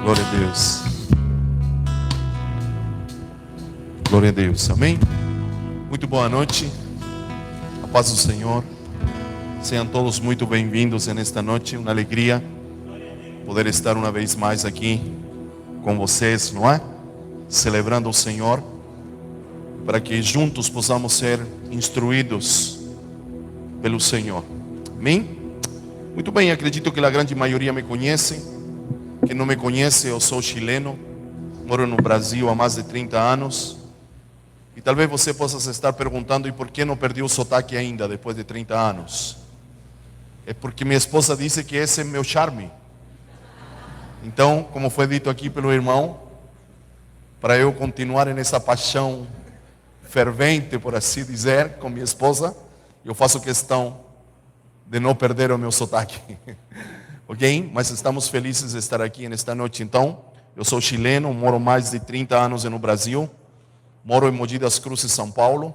Glória a Deus. Glória a Deus. Amém? Muito boa noite. A paz do Senhor. Sejam todos muito bem-vindos nesta noite. Uma alegria poder estar uma vez mais aqui com vocês, não é? Celebrando o Senhor, para que juntos possamos ser instruídos pelo Senhor. Amém? Muito bem, acredito que a grande maioria me conhece. Quem não me conhece, eu sou chileno, moro no Brasil há mais de 30 anos. E talvez você possa se estar perguntando, e por que não perdi o sotaque ainda, depois de 30 anos? É porque minha esposa disse que esse é meu charme. Então, como foi dito aqui pelo irmão, para eu continuar nessa paixão fervente, por assim dizer, com minha esposa, eu faço questão de não perder o meu sotaque. Ok? Mas estamos felizes de estar aqui nesta noite. Então, eu sou chileno, moro mais de 30 anos no Brasil, moro em Mogi das Cruzes, São Paulo,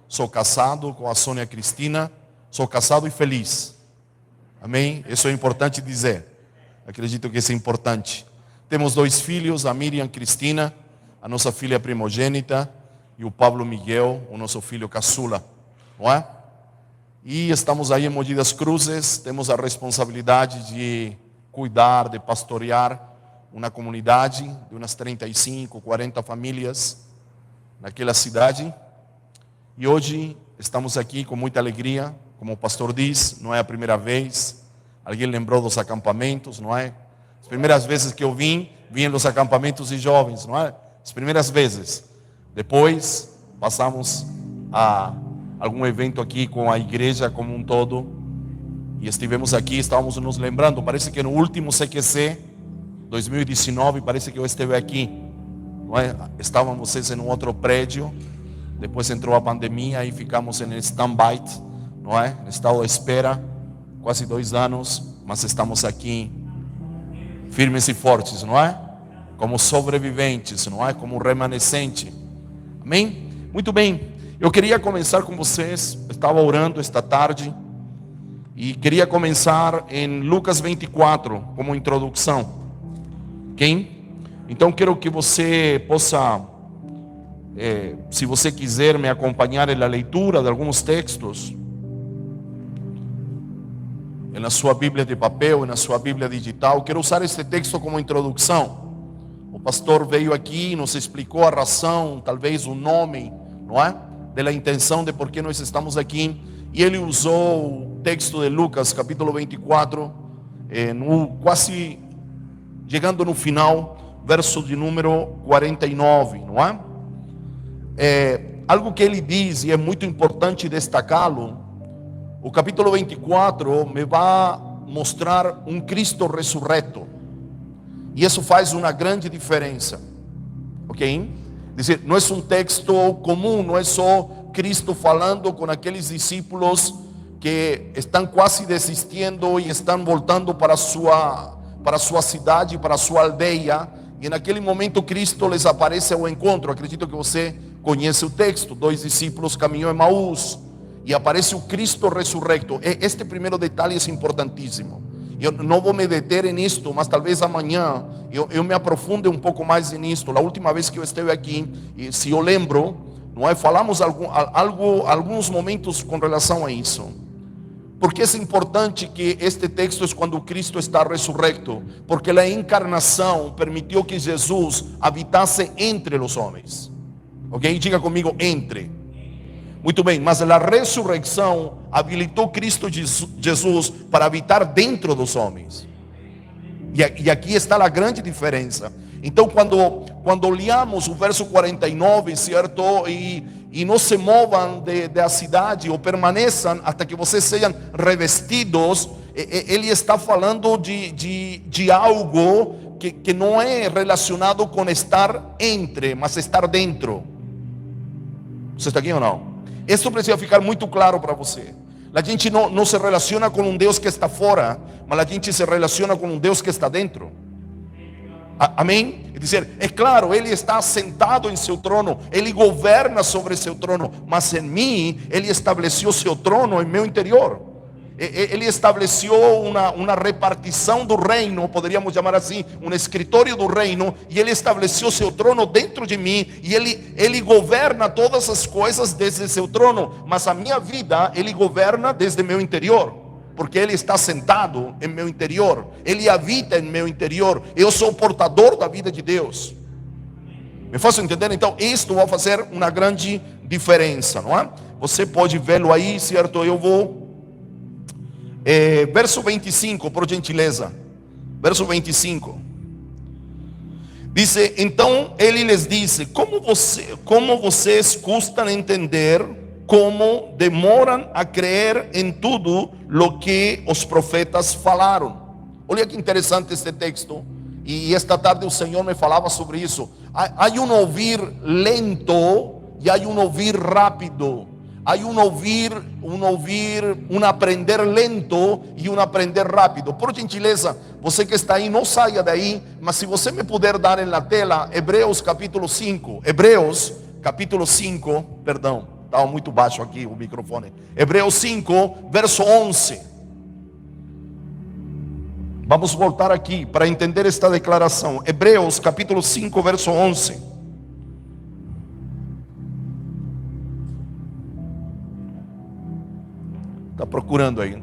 sou casado com a Sônia Cristina, sou casado e feliz. Amém? Isso é importante dizer. Acredito que isso é importante. Temos 2 filhos, a Miriam Cristina, a nossa filha primogênita, e o Pablo Miguel, o nosso filho caçula, não é? E estamos aí em Mogi das Cruzes, temos a responsabilidade de cuidar, de pastorear uma comunidade de umas 35, 40 famílias naquela cidade. E hoje estamos aqui com muita alegria, como o pastor diz, não é a primeira vez. Alguém lembrou dos acampamentos, não é? As primeiras vezes que eu vim nos acampamentos de jovens, não é? As primeiras vezes. Depois passamos a algum evento aqui com a igreja como um todo, e estivemos aqui, estávamos nos lembrando, parece que no último CQC 2019, parece que eu estive aqui, não é? Estavam vocês em um outro prédio, depois entrou a pandemia e ficamos em stand-by, não é? Em estado de espera, quase 2 anos, mas estamos aqui firmes e fortes, não é? Como sobreviventes, não é? Como remanescente. Amém? Muito bem. Eu queria começar com vocês, estava orando esta tarde, e queria começar em Lucas 24, como introdução. Ok? Então quero que você possa, se você quiser me acompanhar na leitura de alguns textos, na sua Bíblia de papel, na sua Bíblia digital. Quero usar este texto como introdução. O pastor veio aqui e nos explicou a razão, talvez o nome, não é? Da intenção de por que nós estamos aqui, e ele usou o texto de Lucas capítulo 24, quase chegando no final, verso de número 49, não é? Algo que ele diz, e é muito importante destacá-lo. O capítulo 24 me vai mostrar um Cristo ressurreto, e isso faz uma grande diferença, ok? Dizer, não é um texto comum, não é só Cristo falando com aqueles discípulos que estão quase desistindo e estão voltando para a sua cidade, para a sua aldeia, e naquele momento Cristo les aparece ao encontro. Acredito que você conhece o texto. 2 discípulos caminham em Emaús e aparece o Cristo ressurrecto. Este primeiro detalhe é importantíssimo. Eu não vou me deter nisto, mas talvez amanhã eu me aprofunde um pouco mais nisto. A última vez que eu estive aqui, e se eu lembro, não é, falamos alguns momentos com relação a isso. Porque é importante que este texto é quando Cristo está ressurrecto, porque a encarnação permitiu que Jesus habitasse entre os homens. Ok? Diga comigo, entre. Muito bem, mas a ressurreição habilitou Cristo Jesus para habitar dentro dos homens. E aqui está a grande diferença. Então, quando olhamos o verso 49, certo? E não se movam da cidade, ou permaneçam até que vocês sejam revestidos, ele está falando de algo que não é relacionado com estar entre, mas estar dentro. Você está aqui ou não? Isso precisa ficar muito claro para você. A gente não se relaciona com um Deus que está fora, mas a gente se relaciona com um Deus que está dentro. Amém? É dizer, é claro, Ele está sentado em seu trono, Ele governa sobre seu trono, mas em mim, Ele estabeleceu seu trono em meu interior. ele estabeleceu uma repartição do reino, poderíamos chamar assim, um escritório do reino, e ele estabeleceu seu trono dentro de mim, e ele governa todas as coisas desde seu trono, mas a minha vida ele governa desde meu interior, porque ele está sentado em meu interior, ele habita em meu interior, eu sou o portador da vida de Deus. Me faço entender? Então isto vai fazer uma grande diferença, não é? Você pode vê-lo aí, certo? Eu vou verso 25, por gentileza. Verso 25. Diz: então ele lhes disse: como vocês custam entender, como demoram a crer em tudo lo que os profetas falaram. Olha que interessante este texto. E esta tarde o Senhor me falava sobre isso. Há um ouvir lento e há um ouvir rápido. Há um aprender lento e um aprender rápido. Por gentileza, você que está aí, não saia daí, mas se você me puder dar na tela, Hebreus capítulo 5, perdão, estava muito baixo aqui o microfone. Hebreus 5, verso 11. Vamos voltar aqui para entender esta declaração. Hebreus capítulo 5, verso 11. Está procurando aí.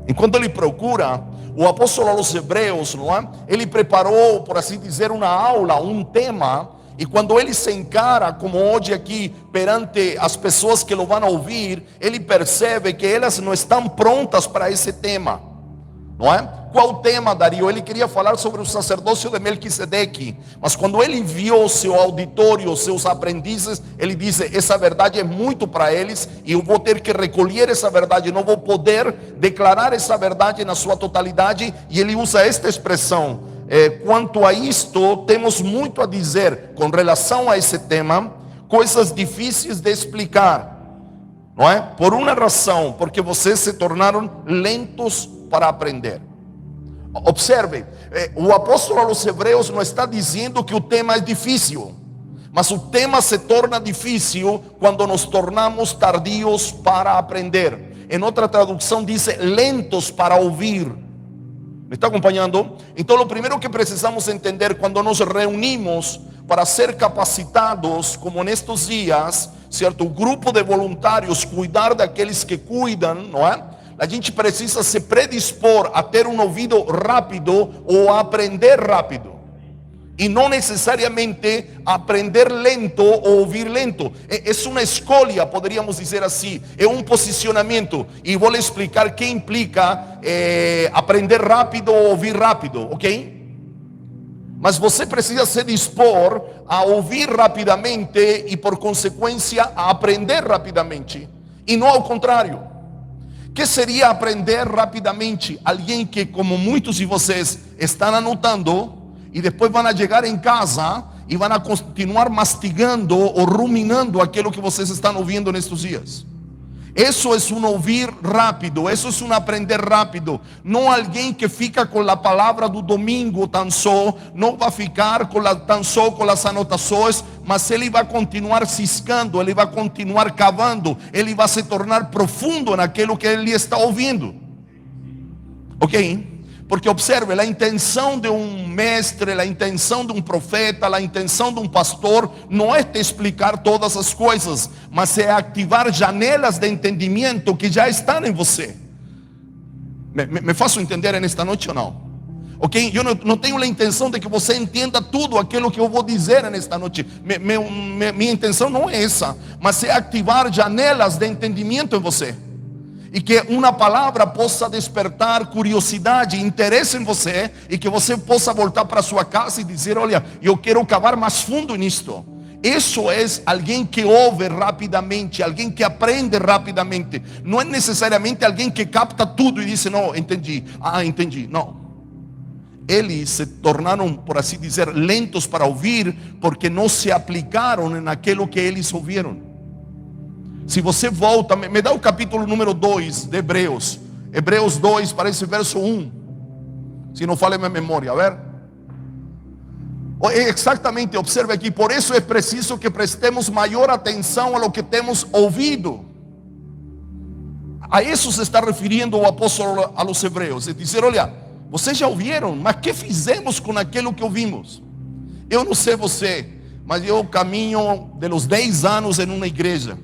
Enquanto ele procura, o apóstolo aos Hebreus, não é? Ele preparou, por assim dizer, uma aula, um tema. E quando ele se encara, como hoje aqui, perante as pessoas que o vão ouvir, ele percebe que elas não estão prontas para esse tema, não é? Qual tema, Dario? Ele queria falar sobre o sacerdócio de Melquisedeque, mas quando ele viu seu auditório, seus aprendizes, ele disse: essa verdade é muito para eles, e eu vou ter que recolher essa verdade, não vou poder declarar essa verdade na sua totalidade. E ele usa esta expressão: quanto a isto, temos muito a dizer com relação a esse tema, coisas difíceis de explicar, não é? Por uma razão, porque vocês se tornaram lentos para aprender. Observe, o apóstolo aos Hebreus não está dizendo que o tema é difícil, mas o tema se torna difícil quando nos tornamos tardios para aprender. Em outra tradução diz lentos para ouvir. ¿Me está acompanhando? Então, o primeiro que precisamos entender quando nos reunimos para ser capacitados, como nestes dias, certo? O grupo de voluntários, cuidar daqueles que cuidam, não é? A gente precisa se predispor a ter um ouvido rápido ou a aprender rápido. E não necessariamente aprender lento ou ouvir lento. É uma escolha, poderíamos dizer assim. É um posicionamento. E vou lhe explicar que implica aprender rápido ou ouvir rápido, ok? Mas você precisa se dispor a ouvir rapidamente e, por consequência, a aprender rapidamente. E não ao contrário. Que seria aprender rapidamente? Alguém que, como muitos de vocês estão anotando, e depois vão chegar em casa e vão continuar mastigando ou ruminando aquilo que vocês estão ouvindo nestes dias. Isso é um ouvir rápido, isso é um aprender rápido. Não alguém que fica com a palavra do domingo tão só, não vai ficar tão só com as anotações, mas ele vai continuar ciscando, ele vai continuar cavando, ele vai se tornar profundo naquilo que ele está ouvindo. Ok? Porque observe, a intenção de um mestre, a intenção de um profeta, a intenção de um pastor não é te explicar todas as coisas, mas é ativar janelas de entendimento que já estão em você. Me faço entender nesta noite ou não? Ok? Eu não tenho a intenção de que você entenda tudo aquilo que eu vou dizer nesta noite. Minha intenção não é essa, mas é ativar janelas de entendimento em você. E que uma palavra possa despertar curiosidade, interesse em você, e que você possa voltar para sua casa e dizer: olha, eu quero cavar mais fundo nisto. Isso é alguém que ouve rapidamente, alguém que aprende rapidamente. Não é necessariamente alguém que capta tudo e diz: não, entendi, entendi. Não. Eles se tornaram, por assim dizer, lentos para ouvir, porque não se aplicaram naquilo que eles ouviram. Se você volta, me dá o capítulo número 2 de Hebreus. Hebreus 2, parece verso 1. Se não falha minha memória, a ver. Exatamente, observe aqui. Por isso é preciso que prestemos maior atenção a lo que temos ouvido. A isso se está referindo o apóstolo a los hebreus. É dizer, olha, vocês já ouviram, mas que fizemos com aquilo que ouvimos? Eu não sei você, mas eu caminho de los 10 anos em uma igreja.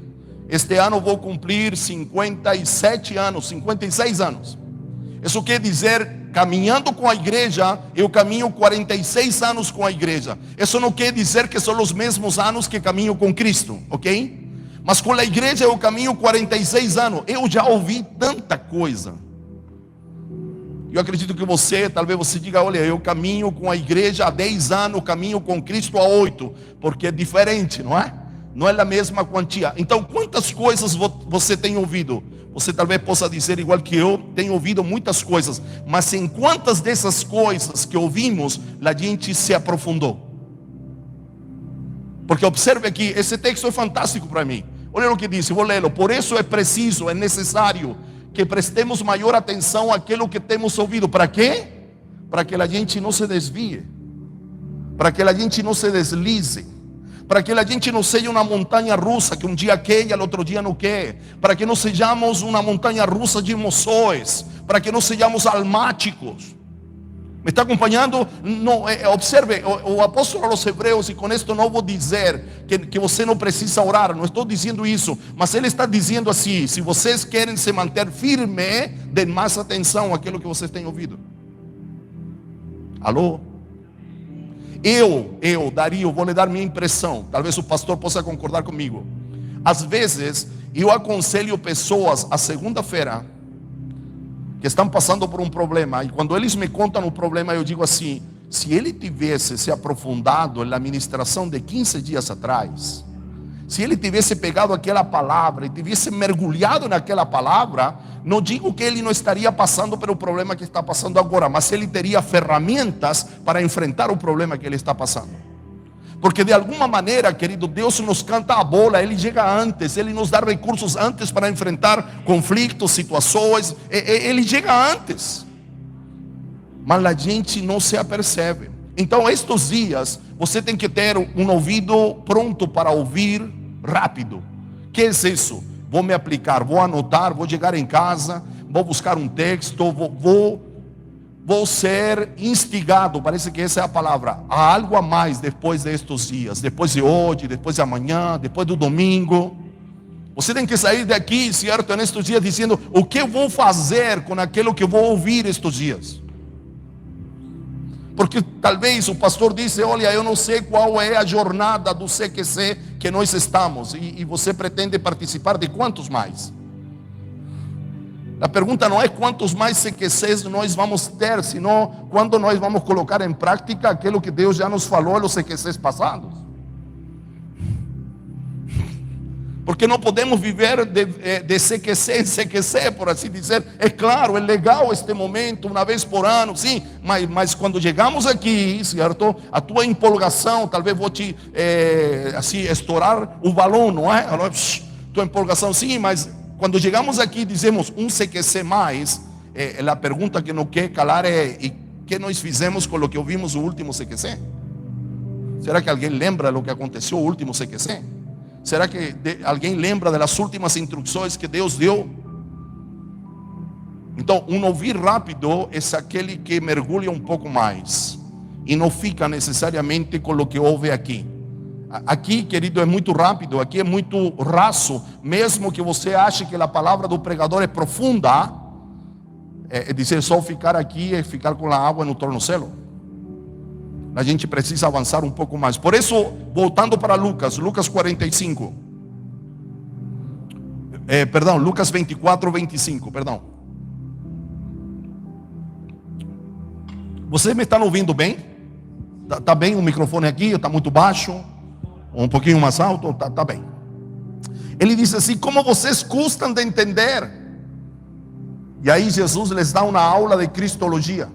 Este ano vou cumprir 57 anos, 56 anos. Isso quer dizer, caminhando com a igreja, eu caminho 46 anos com a igreja. Isso não quer dizer que são os mesmos anos que caminho com Cristo, ok? Mas com a igreja eu caminho 46 anos. Eu já ouvi tanta coisa. Eu acredito que você, talvez você diga, olha, eu caminho com a igreja há 10 anos, caminho com Cristo há 8. Porque é diferente, não é? Não é a mesma quantia. Então, quantas coisas você tem ouvido? Você talvez possa dizer, igual que eu, tenho ouvido muitas coisas. Mas em quantas dessas coisas que ouvimos, a gente se aprofundou? Porque observe aqui, esse texto é fantástico para mim. Olha o que diz, vou lê-lo. Por isso é preciso, é necessário que prestemos maior atenção àquilo que temos ouvido. Para quê? Para que a gente não se desvie, para que a gente não se deslize, para que a gente não seja uma montanha russa que um dia quer e ao outro dia não quer, para que não sejamos uma montanha russa de emoções, para que não sejamos almáticos. Me está acompanhando? Não, observe, o apóstolo aos hebreus, e com isto não vou dizer que você não precisa orar, não estou dizendo isso, mas ele está dizendo assim, se vocês querem se manter firme, dêem mais atenção àquilo que vocês têm ouvido. Alô? Eu, Dario, vou lhe dar minha impressão, talvez o pastor possa concordar comigo. Às vezes, eu aconselho pessoas a segunda-feira, que estão passando por um problema, e quando eles me contam o problema, eu digo assim, se ele tivesse se aprofundado na ministração de 15 dias atrás, se ele tivesse pegado aquela palavra e tivesse mergulhado naquela palavra, não digo que ele não estaria passando pelo problema que está passando agora, mas ele teria ferramentas para enfrentar o problema que ele está passando. Porque de alguma maneira, querido, Deus nos canta a bola, Ele chega antes, Ele nos dá recursos antes para enfrentar conflitos, situações, Ele chega antes. Mas a gente não se apercebe. Então estes dias, você tem que ter um ouvido pronto para ouvir rápido. Que é isso? Vou me aplicar, vou anotar, vou chegar em casa, vou buscar um texto, vou ser instigado, parece que essa é a palavra, há algo a mais depois destes dias, depois de hoje, depois de amanhã, depois do domingo. Você tem que sair daqui, certo, nestes dias dizendo, o que eu vou fazer com aquilo que eu vou ouvir estes dias? Porque talvez o pastor disse, olha, eu não sei qual é a jornada do CQC que nós estamos, e você pretende participar de quantos mais? A pergunta não é quantos mais CQCs nós vamos ter, senão quando nós vamos colocar em prática aquilo que Deus já nos falou nos CQCs passados. Porque não podemos viver de CQC em CQC, por assim dizer. É claro, é legal este momento, uma vez por ano, sim, mas quando chegamos aqui, certo? A tua empolgação, talvez vou te assim, estourar o balão, não é? Tua empolgação, sim, mas quando chegamos aqui e dizemos um CQC mais, a pergunta que não quer calar é, e que nós fizemos com o que ouvimos no último CQC? Será que alguém lembra do que aconteceu no último CQC? Será que alguém lembra das últimas instruções que Deus deu? Então, um ouvir rápido é aquele que mergulha um pouco mais e não fica necessariamente com o que ouve aqui. Aqui, querido, é muito rápido, aqui é muito raso. Mesmo que você ache que a palavra do pregador é profunda, é dizer só ficar aqui e ficar com a água no tornozelo. A gente precisa avançar um pouco mais. Por isso, voltando para Lucas 45. Lucas 24, 25, perdão. Vocês me estão ouvindo bem? Está bem o microfone aqui? Está muito baixo? Um pouquinho mais alto? Tá bem. Ele diz assim, como vocês custam de entender. E aí Jesus les dá uma aula de cristologia.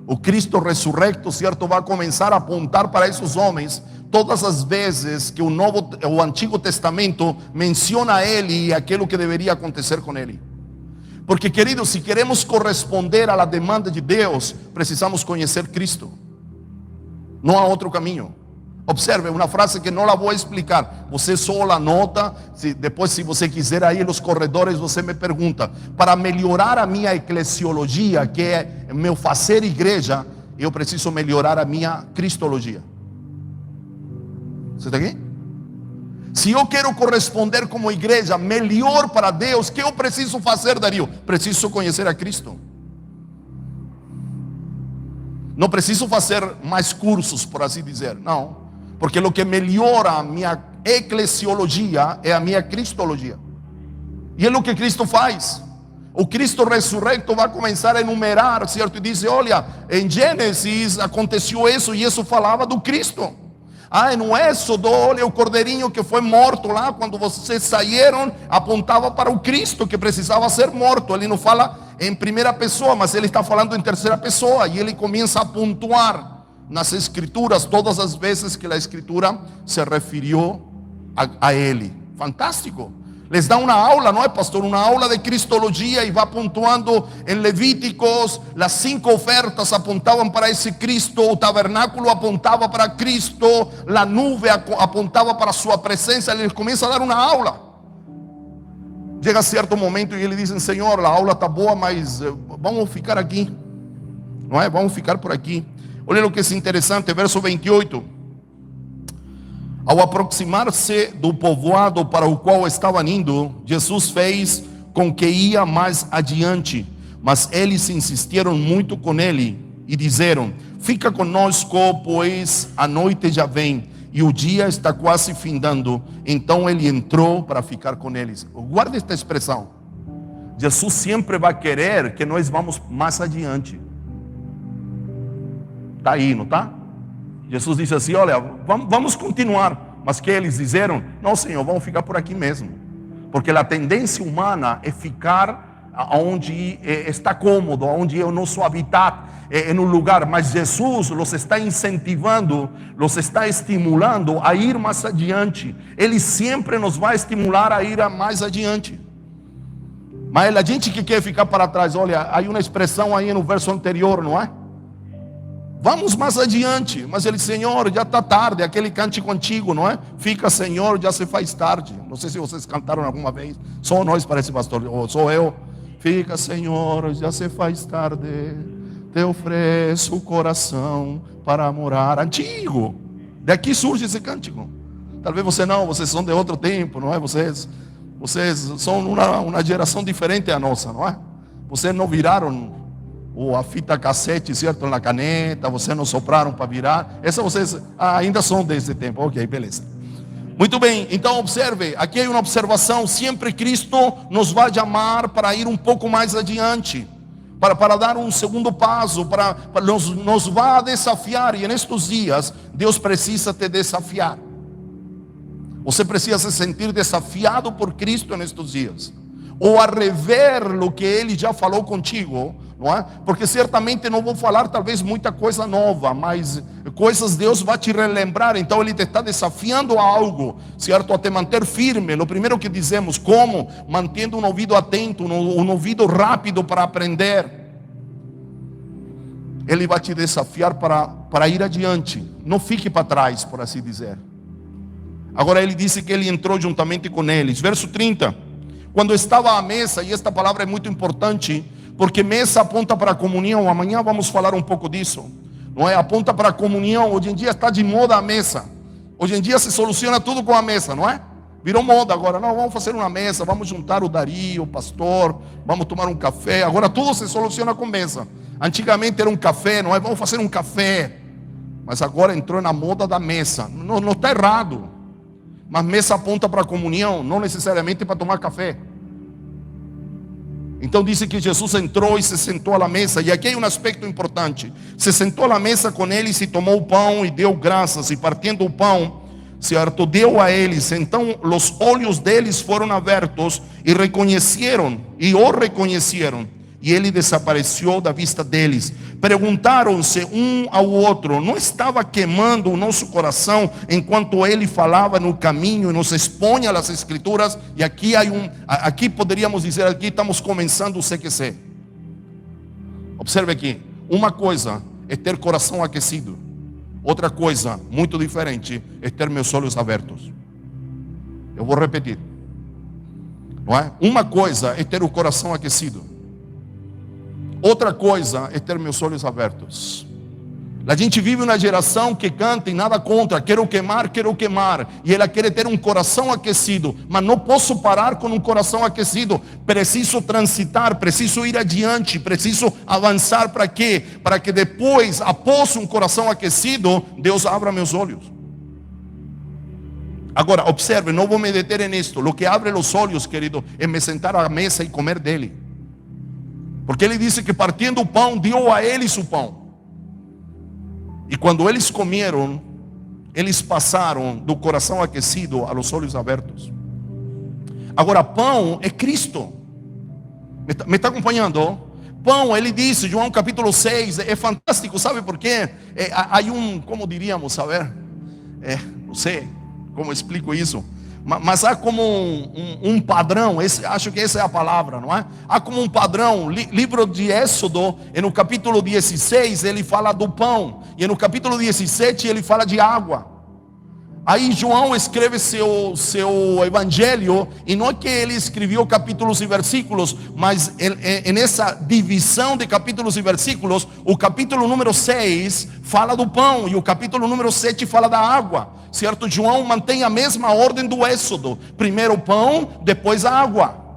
O Cristo ressurrecto, certo, vai começar a apontar para esses homens todas as vezes que o Antigo Testamento menciona ele e aquilo que deveria acontecer com ele. Porque, queridos, se queremos corresponder à demanda de Deus, precisamos conhecer Cristo. Não há outro caminho. Observe, uma frase que não la vou explicar. Você só anota. Depois, se você quiser, aí nos corredores você me pergunta. Para melhorar a minha eclesiologia, que é meu fazer igreja, eu preciso melhorar a minha cristologia. Você está aqui? Se eu quero corresponder como igreja melhor para Deus, o que eu preciso fazer, Dario? Preciso conhecer a Cristo. Não preciso fazer mais cursos, por assim dizer. Não. Porque o que melhora a minha eclesiologia é a minha cristologia. E é o que Cristo faz. O Cristo ressurrecto vai começar a enumerar, certo? E diz, olha, em Gênesis aconteceu isso, e isso falava do Cristo. No Êxodo, olha, o cordeirinho que foi morto lá, quando vocês saíram, apontava para o Cristo que precisava ser morto. Ele não fala em primeira pessoa, mas ele está falando em terceira pessoa. E ele começa a pontuar nas escrituras todas as vezes que a escritura se referiu a ele. Fantástico. Les dá uma aula, não é, pastor? Uma aula de cristologia, e vai pontuando em Levíticos. As 5 ofertas apontavam para esse Cristo. O tabernáculo apontava para Cristo. A nuvem apontava para sua presença. Eles começam a dar uma aula. Chega certo momento e eles dizem, Senhor, a aula está boa, mas vamos ficar aqui. Não é? Vamos ficar por aqui. Olha o que é interessante, verso 28. Ao aproximar-se do povoado para o qual estavam indo, Jesus fez com que ia mais adiante. Mas eles insistiram muito com ele e disseram, fica conosco, pois a noite já vem e o dia está quase findando. Então ele entrou para ficar com eles. Guarda esta expressão. Jesus sempre vai querer que nós vamos mais adiante. Está aí, não está? Jesus disse assim, olha, vamos continuar. Mas que eles disseram, não, Senhor, vamos ficar por aqui mesmo. Porque a tendência humana é ficar onde está cômodo, onde é o nosso habitat, é no lugar. Mas Jesus los está incentivando, los está estimulando a ir mais adiante. Ele sempre nos vai estimular a ir mais adiante. Mas a gente que quer ficar para trás, olha, há uma expressão aí no verso anterior, não é? Vamos mais adiante. Mas ele, Senhor, já está tarde. Aquele cante contigo, não é? Fica, Senhor, já se faz tarde. Não sei se vocês cantaram alguma vez. Só nós, parece, pastor, ou sou eu. Fica, Senhor, já se faz tarde. Te ofereço o coração para morar. Antigo. Daqui surge esse cântico. Talvez vocês são de outro tempo, não é? Vocês são uma geração diferente da nossa, não é? Vocês não viraram a fita cassete, certo, na caneta, vocês não sopraram para virar. Essa vocês ainda são desse tempo. Ok, beleza. Muito bem, então observe, aqui é uma observação. Sempre Cristo nos vai chamar para ir um pouco mais adiante, para dar um segundo passo, para nos vai desafiar. E nestes dias, Deus precisa te desafiar. Você precisa se sentir desafiado por Cristo nestes dias, ou a rever o que Ele já falou contigo, não é? Porque certamente não vou falar talvez muita coisa nova, mas coisas Deus vai te relembrar. Então Ele te está desafiando a algo, certo? A te manter firme. O primeiro que dizemos, como? Mantendo um ouvido atento, um ouvido rápido para aprender. Ele vai te desafiar para ir adiante. Não fique para trás, por assim dizer. Agora ele disse que ele entrou juntamente com eles. Verso 30. Quando estava à mesa, e esta palavra é muito importante, porque mesa aponta para a comunhão. Amanhã vamos falar um pouco disso, não é? Aponta para a comunhão. Hoje em dia está de moda a mesa. Hoje em dia se soluciona tudo com a mesa, não é? Virou moda agora. Não, vamos fazer uma mesa, vamos juntar o Dario, o pastor, vamos tomar um café. Agora tudo se soluciona com mesa. Antigamente era um café, não é? Vamos fazer um café. Mas agora entrou na moda da mesa. Não está errado. Mas mesa aponta para a comunhão, não necessariamente para tomar café. Então diz que Jesus entrou e se sentou à mesa. E aqui é um aspecto importante. Se sentou à mesa com eles e tomou o pão e deu graças. E partindo o pão, certo, deu a eles. Então os olhos deles foram abertos e o reconheceram. E ele desapareceu da vista deles. Perguntaram-se um ao outro: não estava queimando o nosso coração enquanto ele falava no caminho e nos expunha as escrituras? E aqui poderíamos dizer, aqui estamos começando o CQC. Observe aqui, uma coisa é ter coração aquecido, Outra coisa muito diferente é ter meus olhos abertos. Eu vou repetir. Não é? Uma coisa é ter o coração aquecido. Outra coisa é ter meus olhos abertos. A gente vive uma geração que canta e nada contra. Quero queimar. E ela quer ter um coração aquecido. Mas não posso parar com um coração aquecido. Preciso transitar, preciso ir adiante, preciso avançar. Para quê? Para que depois, após um coração aquecido, Deus abra meus olhos. Agora, observe, não vou me deter nisto. O que abre os olhos, querido, é me sentar à mesa e comer dele. Porque ele disse que partindo o pão, deu a eles o pão. E quando eles comeram, eles passaram do coração aquecido aos olhos abertos. Agora, pão é Cristo. Me está acompanhando? Pão, ele disse, João capítulo 6, é fantástico, sabe por quê? Há como diríamos, saber? Não sei como explico isso. Mas há como um padrão, acho que essa é a palavra, não é? Há como um padrão. Livro de Êxodo, no capítulo 16, ele fala do pão. E no capítulo 17, ele fala de água. Aí João escreve seu evangelho, e não é que ele escreveu capítulos e versículos, mas nessa divisão de capítulos e versículos, o capítulo número 6 fala do pão, e o capítulo número 7 fala da água, certo? João mantém a mesma ordem do Êxodo: primeiro o pão, depois a água.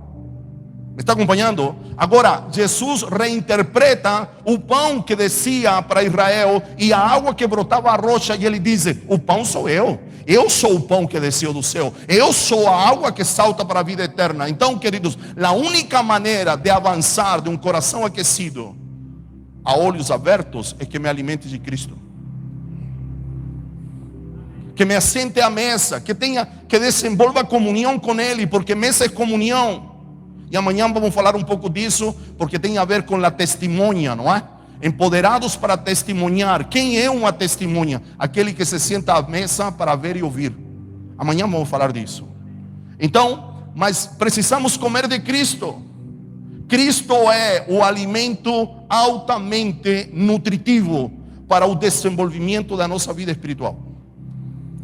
Me está acompanhando? Agora, Jesus reinterpreta o pão que descia para Israel e a água que brotava a rocha, e ele diz: o pão sou eu. Eu sou o pão que desceu do céu. Eu sou a água que salta para a vida eterna. Então, queridos, a única maneira de avançar de um coração aquecido a olhos abertos é que me alimente de Cristo. Que me assente à mesa, que desenvolva comunhão com Ele, porque mesa é comunhão. E amanhã vamos falar um pouco disso, porque tem a ver com a testemunha, não é? Empoderados para testemunhar. Quem é uma testemunha? Aquele que se senta à mesa para ver e ouvir. Amanhã vamos falar disso. Então, mas precisamos comer de Cristo. Cristo é o alimento altamente nutritivo para o desenvolvimento da nossa vida espiritual.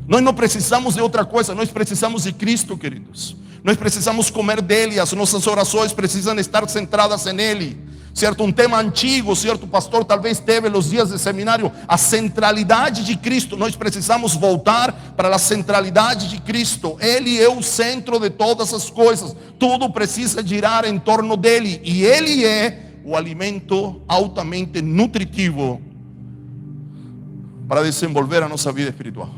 Nós não precisamos de outra coisa, nós precisamos de Cristo, queridos. Nós precisamos comer dele, as nossas orações precisam estar centradas nele. Certo? Um tema antigo, certo? O pastor talvez teve nos dias de seminário, a centralidade de Cristo. Nós precisamos voltar para a centralidade de Cristo. Ele é o centro de todas as coisas. Tudo precisa girar em torno dele. E ele é o alimento altamente nutritivo para desenvolver a nossa vida espiritual.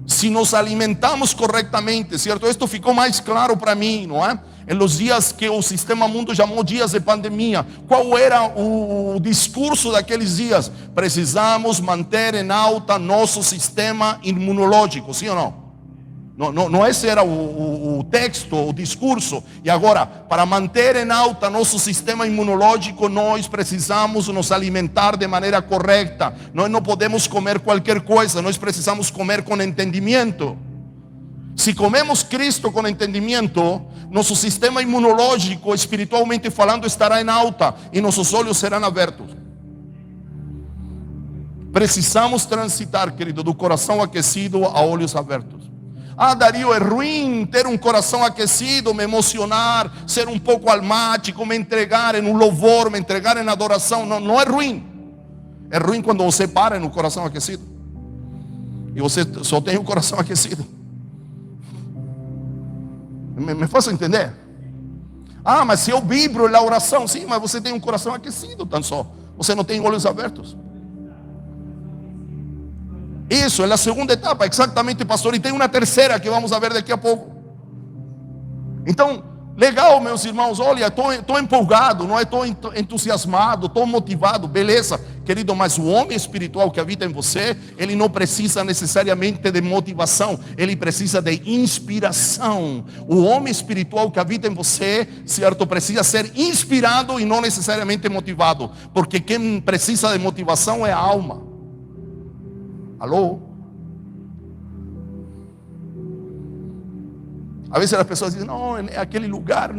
Se nos alimentamos corretamente, certo? Isto ficou mais claro para mim, não é? Em los dias que o Sistema Mundo chamou dias de pandemia, qual era o discurso daqueles dias? Precisamos manter em alta nosso sistema imunológico, sim ou não? Não esse era o texto, o discurso. E agora, para manter em alta nosso sistema imunológico, nós precisamos nos alimentar de maneira correta. Nós não podemos comer qualquer coisa, nós precisamos comer com entendimento. Se comemos Cristo com entendimento, nosso sistema imunológico, espiritualmente falando, estará em alta e nossos olhos serão abertos. Precisamos transitar, querido, do coração aquecido a olhos abertos. Ah, Dario, é ruim ter um coração aquecido, me emocionar, ser um pouco almático, me entregar em um louvor, me entregar em adoração. Não é ruim. É ruim quando você para no coração aquecido e você só tem o coração aquecido. Me faça entender? Ah, mas se eu vibro na oração, sim, mas você tem um coração aquecido, tão só. Você não tem olhos abertos. Isso é a segunda etapa, exatamente, pastor. E tem uma terceira que vamos ver daqui a pouco. Então, legal, meus irmãos. Olha, estou empolgado, não é? Estou entusiasmado, estou motivado, beleza, querido. Mas o homem espiritual que habita em você, ele não precisa necessariamente de motivação, ele precisa de inspiração. O homem espiritual que habita em você, certo, precisa ser inspirado e não necessariamente motivado, porque quem precisa de motivação é a alma. Alô? A vezes as pessoas dizem, não, aquele lugar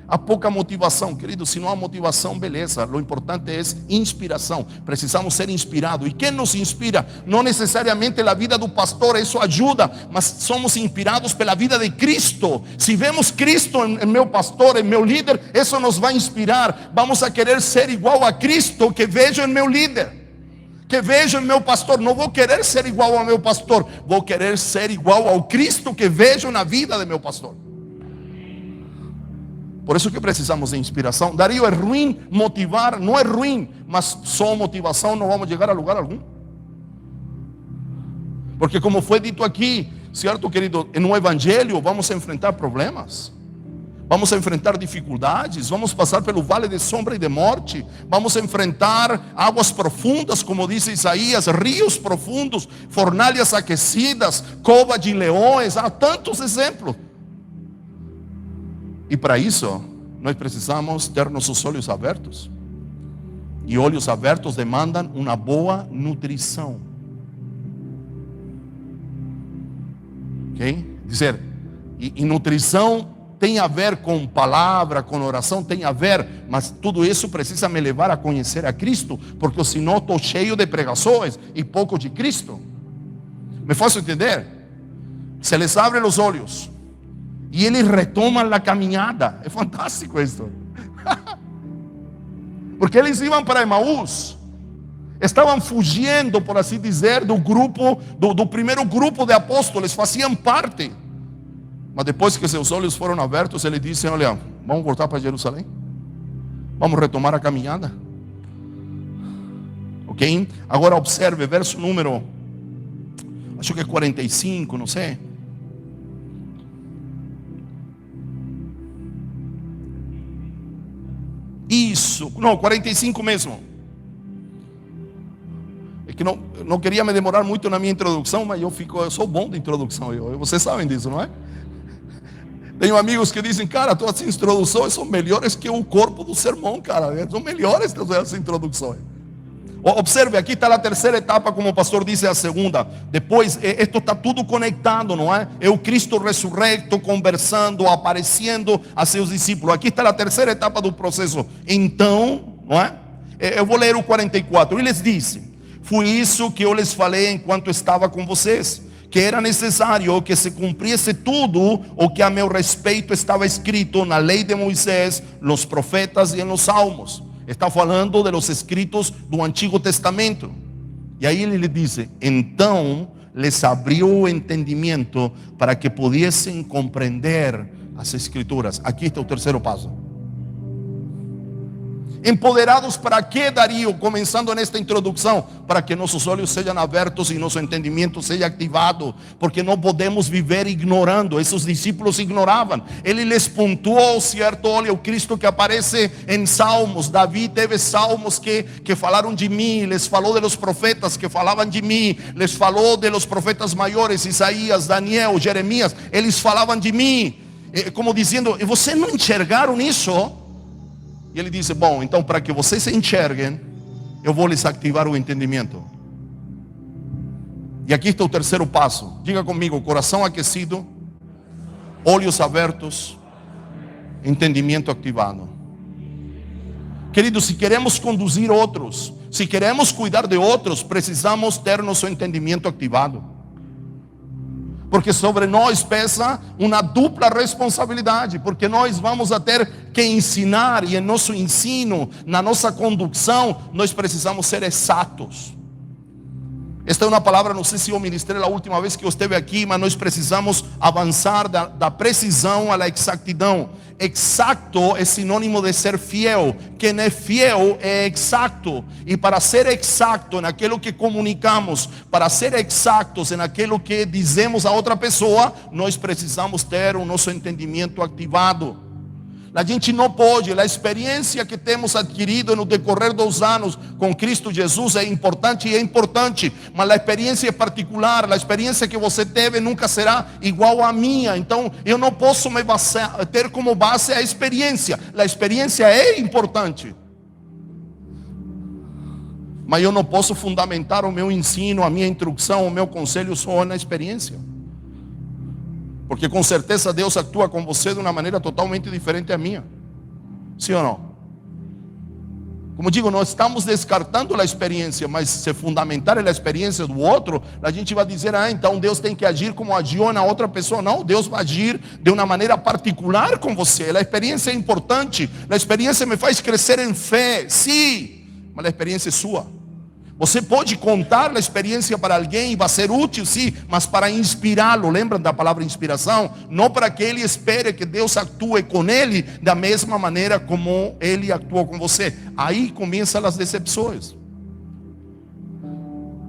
há pouca motivação. Querido, se não há motivação, beleza. O importante é inspiração. Precisamos ser inspirados. E quem nos inspira? Não necessariamente a vida do pastor, isso ajuda, mas somos inspirados pela vida de Cristo. Se vemos Cristo em meu pastor, em meu líder, isso nos vai inspirar. Vamos a querer ser igual a Cristo que vejo em meu líder, que vejo em meu pastor. Não vou querer ser igual ao meu pastor, vou querer ser igual ao Cristo que vejo na vida de meu pastor. Por isso que precisamos de inspiração. Darío, é ruim motivar? Não é ruim, mas só motivação não vamos chegar a lugar algum. Porque como foi dito aqui, certo, querido, no evangelho vamos enfrentar problemas, vamos enfrentar dificuldades, vamos passar pelo vale de sombra e de morte, vamos enfrentar águas profundas, como diz Isaías, rios profundos, fornalhas aquecidas, cova de leões, há tantos exemplos. E para isso, nós precisamos ter nossos olhos abertos. E olhos abertos demandam uma boa nutrição. Ok? Dizer, e nutrição tem a ver com palavra, com oração, tem a ver, mas tudo isso precisa me levar a conhecer a Cristo, porque senão estou cheio de pregações e pouco de Cristo. Me faço entender? Se les abre os olhos e eles retomam a caminhada, é fantástico isso. Porque eles iam para Emaús, estavam fugindo, por assim dizer, do grupo, do primeiro grupo de apóstolos, faziam parte. Mas depois que seus olhos foram abertos, ele disse, olha, vamos voltar para Jerusalém, vamos retomar a caminhada. Ok? Agora observe, verso número, acho que é 45, não sei. Isso, não, 45 mesmo. É que não queria me demorar muito na minha introdução, mas eu sou bom de introdução, vocês sabem disso, não é? Tenho amigos que dizem, cara, todas as introduções são melhores que o corpo do sermão, cara. São melhores essas introduções. Observe, aqui está a terceira etapa, como o pastor disse, a segunda. Depois, isto está tudo conectado, não é? É o Cristo ressurrecto, conversando, aparecendo a seus discípulos. Aqui está a terceira etapa do processo. Então, não é? Eu vou ler o 44. Ele lhes disse, foi isso que eu lhes falei enquanto estava com vocês, que era necessário que se cumpriese tudo o que a meu respeito estava escrito na lei de Moisés, nos profetas e nos salmos. Está falando de los escritos do Antigo Testamento. E aí ele lhe diz, então les abriu o entendimento para que pudiessem compreender as escrituras. Aqui está o terceiro passo. Empoderados para quê, Darío? Começando nesta introdução, para que nossos olhos sejam abertos e nosso entendimento seja ativado, porque não podemos viver ignorando. Esses discípulos ignoravam. Ele les pontuou, certo? Olha, o Cristo que aparece em Salmos. Davi teve salmos que falaram de mim, les falou de los profetas que falavam de mim, les falou de los profetas maiores, Isaías, Daniel, Jeremias, eles falavam de mim, como dizendo, e vocês não enxergaram isso? E ele disse, bom, então para que vocês se enxerguem, eu vou lhes ativar o entendimento. E aqui está o terceiro passo. Diga comigo, coração aquecido, olhos abertos, entendimento ativado. Queridos, se queremos conduzir outros, se queremos cuidar de outros, precisamos ter nosso entendimento ativado. Porque sobre nós pesa uma dupla responsabilidade, porque nós vamos a ter que ensinar, e em nosso ensino, na nossa condução, nós precisamos ser exatos. Esta é uma palavra, não sei se eu ministrei a última vez que eu esteve aqui, mas nós precisamos avançar da precisão à exatidão. Exato é sinônimo de ser fiel. Quem é fiel é exato. E para ser exato naquilo que comunicamos, para ser exatos naquilo que dizemos a outra pessoa, nós precisamos ter o nosso entendimento ativado. A gente não pode, a experiência que temos adquirido no decorrer dos anos com Cristo Jesus é importante, mas a experiência particular, a experiência que você teve nunca será igual à minha. Então eu não posso ter como base a experiência é importante, mas eu não posso fundamentar o meu ensino, a minha instrução, o meu conselho só na experiência. Porque com certeza Deus atua com você de uma maneira totalmente diferente da minha. Sim ou não? Como digo, não estamos descartando a experiência, mas se fundamentar na experiência do outro, a gente vai dizer, então Deus tem que agir como agiu na outra pessoa. Não, Deus vai agir de uma maneira particular com você. A experiência é importante, a experiência me faz crescer em fé, sim, mas a experiência é sua. Você pode contar a experiência para alguém e vai ser útil, sim, mas para inspirá-lo. Lembram da palavra inspiração? Não para que ele espere que Deus atue com ele da mesma maneira como ele atuou com você. Aí começam as decepções.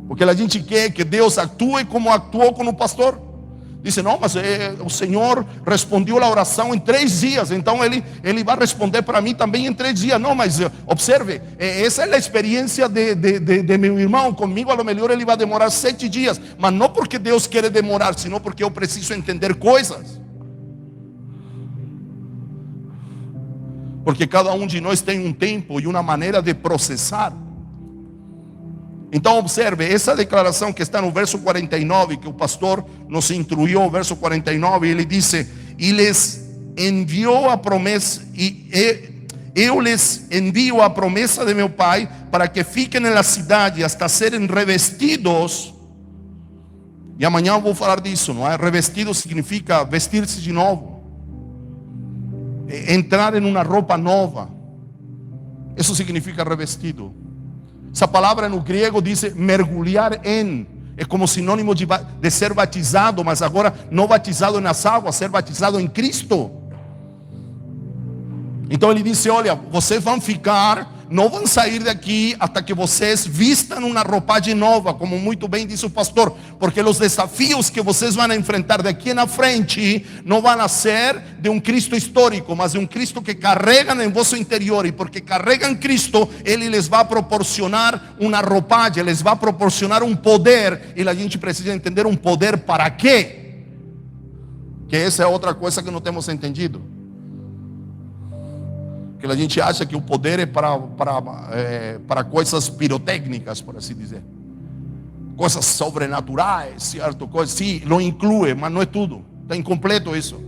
Porque a gente quer que Deus atue como atuou com o pastor. Diz, não, mas o Senhor respondeu a oração em 3 dias, então Ele vai responder para mim também em 3 dias. Não, mas observe, essa é a experiência de meu irmão. Comigo a lo melhor ele vai demorar 7 dias, mas não porque Deus quer demorar, senão porque eu preciso entender coisas. Porque cada um de nós tem um tempo e uma maneira de processar. Então observe, essa declaração que está no verso 49, que o pastor nos instruiu, o verso 49, ele disse, e les enviou a promessa, eu les envio a promessa de meu Pai, para que fiquem na cidade, hasta serem revestidos, e amanhã eu vou falar disso, não é? Revestido significa vestir-se de novo, entrar em uma roupa nova, isso significa revestido. Essa palavra no grego diz mergulhar em, é como sinônimo de ser batizado, mas agora não batizado nas águas, ser batizado em Cristo. Então ele disse, olha, vocês vão ficar, não vão sair daqui até que vocês vistam uma roupagem nova, como muito bem disse o pastor, porque os desafios que vocês vão enfrentar daqui na frente, não vão ser de um Cristo histórico, mas de um Cristo que carregam em vosso interior, e porque carregam Cristo, Ele les vai proporcionar uma roupagem, les vai proporcionar um poder, e a gente precisa entender um poder para quê? Que essa é outra coisa que não temos entendido. Que a gente acha que o poder é para coisas pirotécnicas, por assim dizer, coisas sobrenaturais, certo? Sim, lo inclui, mas não é tudo, está incompleto isso,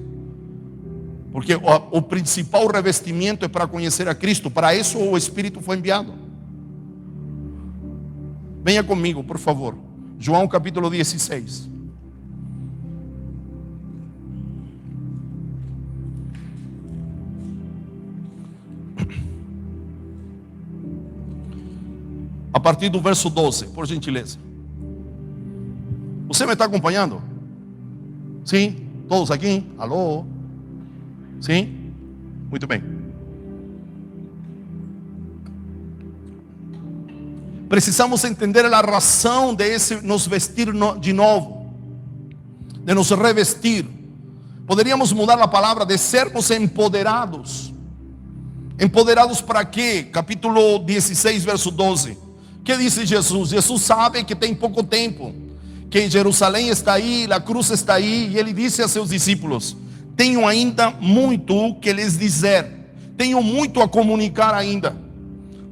porque o principal revestimento é para conhecer a Cristo. Para isso o Espírito foi enviado. Venha comigo, por favor, João capítulo 16. A partir do verso 12, por gentileza. Você me está acompanhando? Sim? Todos aqui? Alô? Sim? Muito bem. Precisamos entender a razão de esse nos vestir de novo, de nos revestir. Poderíamos mudar a palavra de sermos empoderados. Empoderados para quê? Capítulo 16, verso 12. Que disse Jesus? Jesus sabe que tem pouco tempo, que Jerusalém está aí, a cruz está aí, e ele disse a seus discípulos: tenho ainda muito que lhes dizer, tenho muito a comunicar ainda,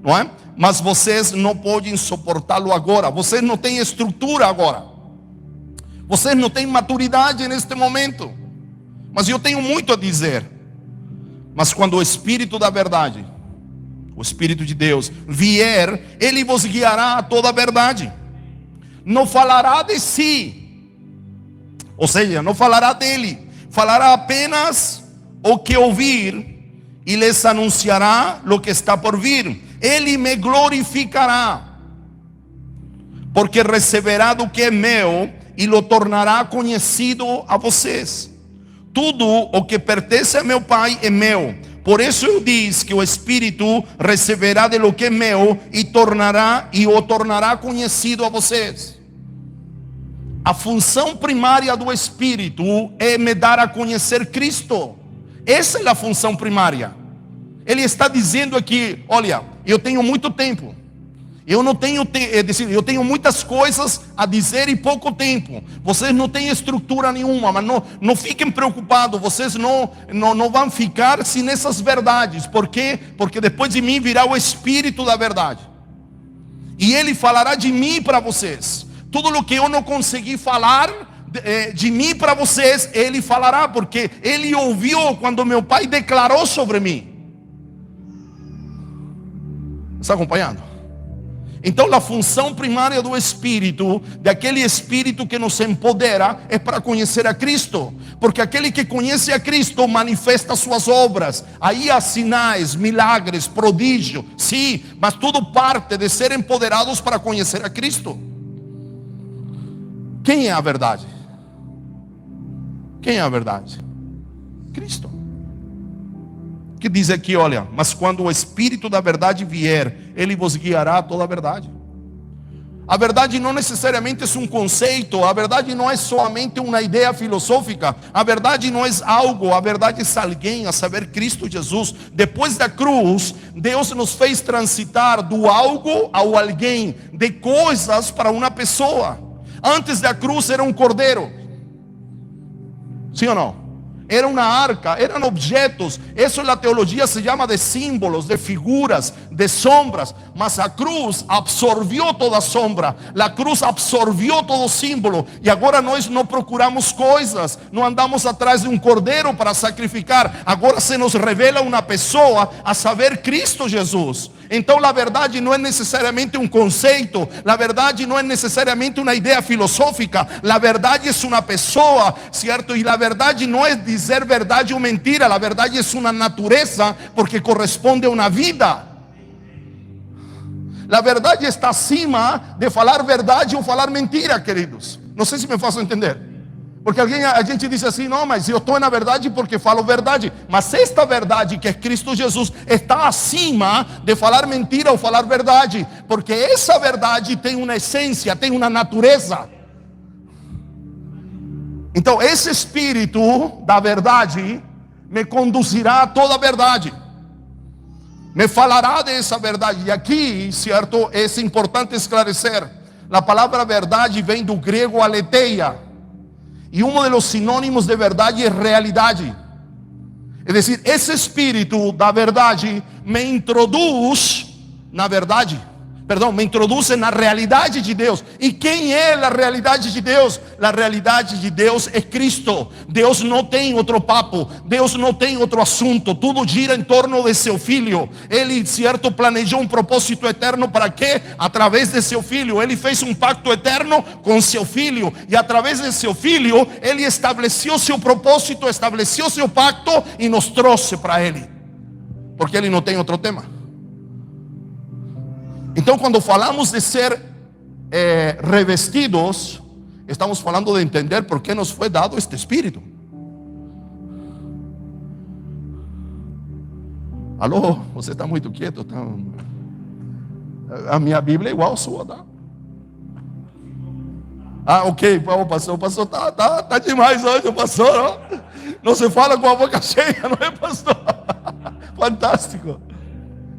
não é? Mas vocês não podem suportá-lo agora, vocês não têm estrutura agora, vocês não têm maturidade neste momento, mas eu tenho muito a dizer. Mas quando o Espírito da verdade, o Espírito de Deus vier, Ele vos guiará a toda a verdade. Não falará de si, ou seja, não falará dele, falará apenas o que ouvir, e lhes anunciará o que está por vir. Ele me glorificará, porque receberá do que é meu, e lo tornará conhecido a vocês. Tudo o que pertence a meu Pai é meu. Por isso eu disse que o Espírito receberá de lo que é meu e o tornará conhecido a vocês. A função primária do Espírito é me dar a conhecer Cristo. Essa é a função primária. Ele está dizendo aqui: olha, eu tenho muito tempo, eu tenho muitas coisas a dizer e pouco tempo. Vocês não têm estrutura nenhuma, mas não fiquem preocupados. Vocês não vão ficar sem essas verdades. Por quê? Porque depois de mim virá o Espírito da verdade, e Ele falará de mim para vocês. Tudo o que eu não consegui falar de mim para vocês, Ele falará, porque Ele ouviu quando meu Pai declarou sobre mim. Está acompanhando? Então a função primária do Espírito, daquele Espírito que nos empodera, é para conhecer a Cristo. Porque aquele que conhece a Cristo manifesta suas obras. Aí há sinais, milagres, prodígio. Sim, mas tudo parte de ser empoderados para conhecer a Cristo. Quem é a verdade? Quem é a verdade? Cristo. Que diz aqui, olha, mas quando o Espírito da verdade vier, Ele vos guiará a toda a verdade. A verdade não necessariamente é um conceito, a verdade não é somente uma ideia filosófica, a verdade não é algo, a verdade é alguém, a saber, Cristo Jesus. Depois da cruz, Deus nos fez transitar do algo ao alguém, de coisas para uma pessoa. Antes da cruz era um cordeiro, sim ou não? Era uma arca, eram objetos. Isso na teologia se chama de símbolos, de figuras, de sombras. Mas a cruz absorviu toda a sombra, a cruz absorviu todo o símbolo. E agora nós não procuramos coisas, não andamos atrás de um cordeiro para sacrificar. Agora se nos revela uma pessoa, a saber, Cristo Jesus. Então a verdade não é necessariamente um conceito, a verdade não é necessariamente uma ideia filosófica, a verdade é uma pessoa, certo? E a verdade não é dizer verdade ou mentira, a verdade é uma natureza, porque corresponde a uma vida. A verdade está acima de falar verdade ou falar mentira, queridos. Não sei se me faço entender. Porque a gente diz assim, não, mas eu estou na verdade porque falo verdade. Mas esta verdade que é Cristo Jesus está acima de falar mentira ou falar verdade. Porque essa verdade tem uma essência, tem uma natureza. Então esse Espírito da verdade me conduzirá a toda a verdade. Me falará dessa verdade. E aqui, certo, é importante esclarecer. A palavra verdade vem do grego aletheia. E um dos sinônimos de verdade é realidade. É dizer, esse Espírito da verdade me introduz na verdade. Me introduz na realidade de Deus. E quem é a realidade de Deus? A realidade de Deus é Cristo. Deus não tem outro papo, Deus não tem outro assunto. Tudo gira em torno de seu Filho. Ele, certo, planejou um propósito eterno. Para quê? Através de seu Filho. Ele fez um pacto eterno com seu Filho. E através de seu Filho, Ele estabeleceu seu propósito, estabeleceu seu pacto e nos trouxe para Ele. Porque Ele não tem outro tema. Então quando falamos de ser revestidos, estamos falando de entender por que nos foi dado este Espírito. Alô, você está muito quieto, tá? A minha Bíblia é igual a sua, tá? Ah, ok, o pastor tá demais hoje, o pastor, ó. Não se fala com a boca cheia, não é, pastor? Fantástico.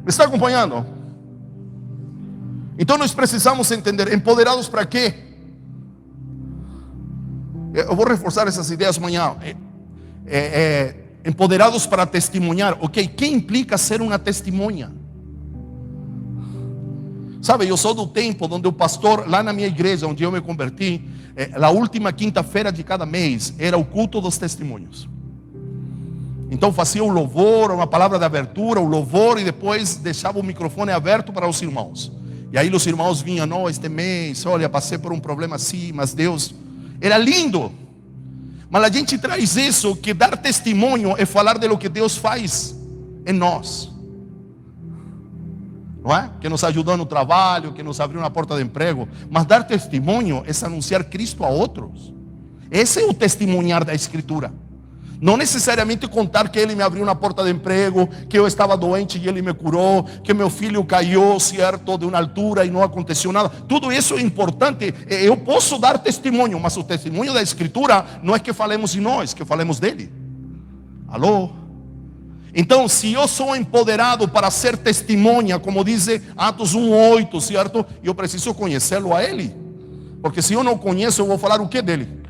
Me está acompanhando? Então nós precisamos entender, empoderados para quê? Eu vou reforçar essas ideias amanhã. Empoderados para testemunhar, ok? ¿Qué implica ser uma testemunha? Sabe, eu sou do tempo onde o pastor, lá na minha igreja, onde eu me converti, a última quinta-feira de cada mês era o culto dos testemunhos. Então fazia o louvor, uma palavra de abertura, o louvor, e depois deixava o microfone aberto para os irmãos. E aí os irmãos vinham, não, este mês, olha, passei por um problema assim, mas Deus, era lindo. Mas a gente traz isso, que dar testemunho é falar de lo que Deus faz em nós. Não é? Que nos ajudou no trabalho, que nos abriu uma porta de emprego. Mas dar testemunho é anunciar Cristo a outros. Esse é o testemunhar da Escritura. Não necessariamente contar que Ele me abriu uma porta de emprego, que eu estava doente e Ele me curou, que meu filho caiu, certo, de uma altura e não aconteceu nada. Tudo isso é importante. Eu posso dar testemunho, mas o testemunho da Escritura não é que falemos de nós, que falemos dele. Alô? Então, se eu sou empoderado para ser testemunha, como diz Atos 1:8, certo? Eu preciso conhecê-lo a Ele. Porque se eu não conheço, eu vou falar o que dele?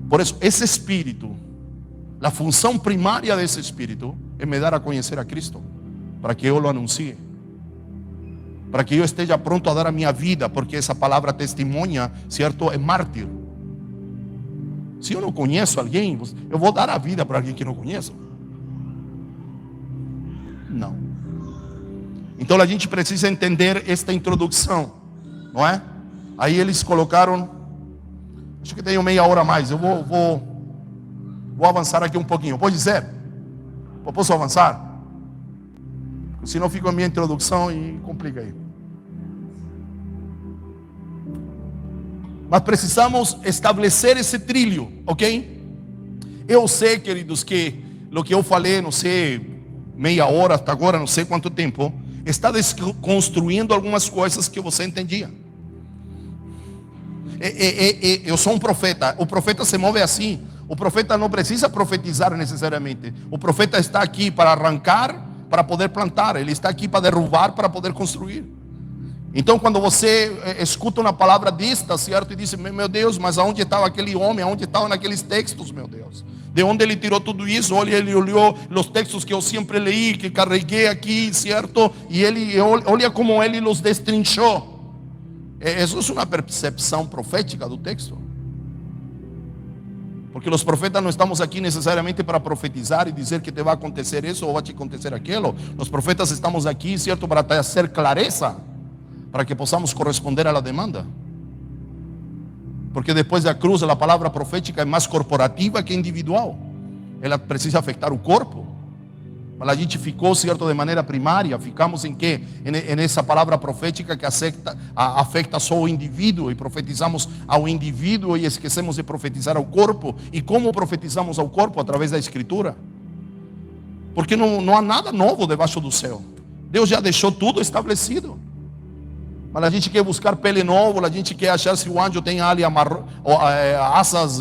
Por isso, esse Espírito, a função primária desse Espírito é me dar a conhecer a Cristo, para que eu o anuncie. para que eu esteja pronto a dar a minha vida, porque essa palavra testemunha, certo? É mártir. Se eu não conheço alguém, eu vou dar a vida para alguém que não conheço? Não. Então a gente precisa entender esta introdução, não é? Aí eles colocaram, acho que tenho meia hora a mais, eu vou avançar aqui um pouquinho, pode ser? Posso avançar? Senão fico a minha introdução e complica aí. Mas precisamos estabelecer esse trilho, ok? Eu sei, queridos, que o que eu falei, não sei, meia hora até agora, não sei quanto tempo, está desconstruindo algumas coisas que você entendia. Eu sou um profeta. O profeta se move assim. O profeta não precisa profetizar necessariamente. O profeta está aqui para arrancar, para poder plantar. Ele está aqui para derrubar, para poder construir. Então quando você escuta uma palavra desta, certo? E diz, meu Deus, mas aonde estava aquele homem? Aonde estavam aqueles textos, meu Deus? De onde ele tirou tudo isso? Olha, ele olhou os textos que eu sempre li, que carreguei aqui, certo? E ele, olha como ele os destrinchou. Isso é uma percepção profética do texto. Porque os profetas não estamos aqui necessariamente para profetizar e dizer que te vai acontecer isso ou vai te acontecer aquilo. Os profetas estamos aqui, certo, para trazer clareza, para que possamos corresponder à demanda. Porque depois da cruz, a palavra profética é mais corporativa que individual. Ela precisa afetar o corpo. Mas a gente ficou, certo, de maneira primária. Ficamos em que? Nessa palavra profética que afeta só o indivíduo. E profetizamos ao indivíduo e esquecemos de profetizar ao corpo. E como profetizamos ao corpo? Através da Escritura. Porque não há nada novo debaixo do céu. Deus já deixou tudo estabelecido. Mas a gente quer buscar pele nova, a gente quer achar se o anjo tem ali asas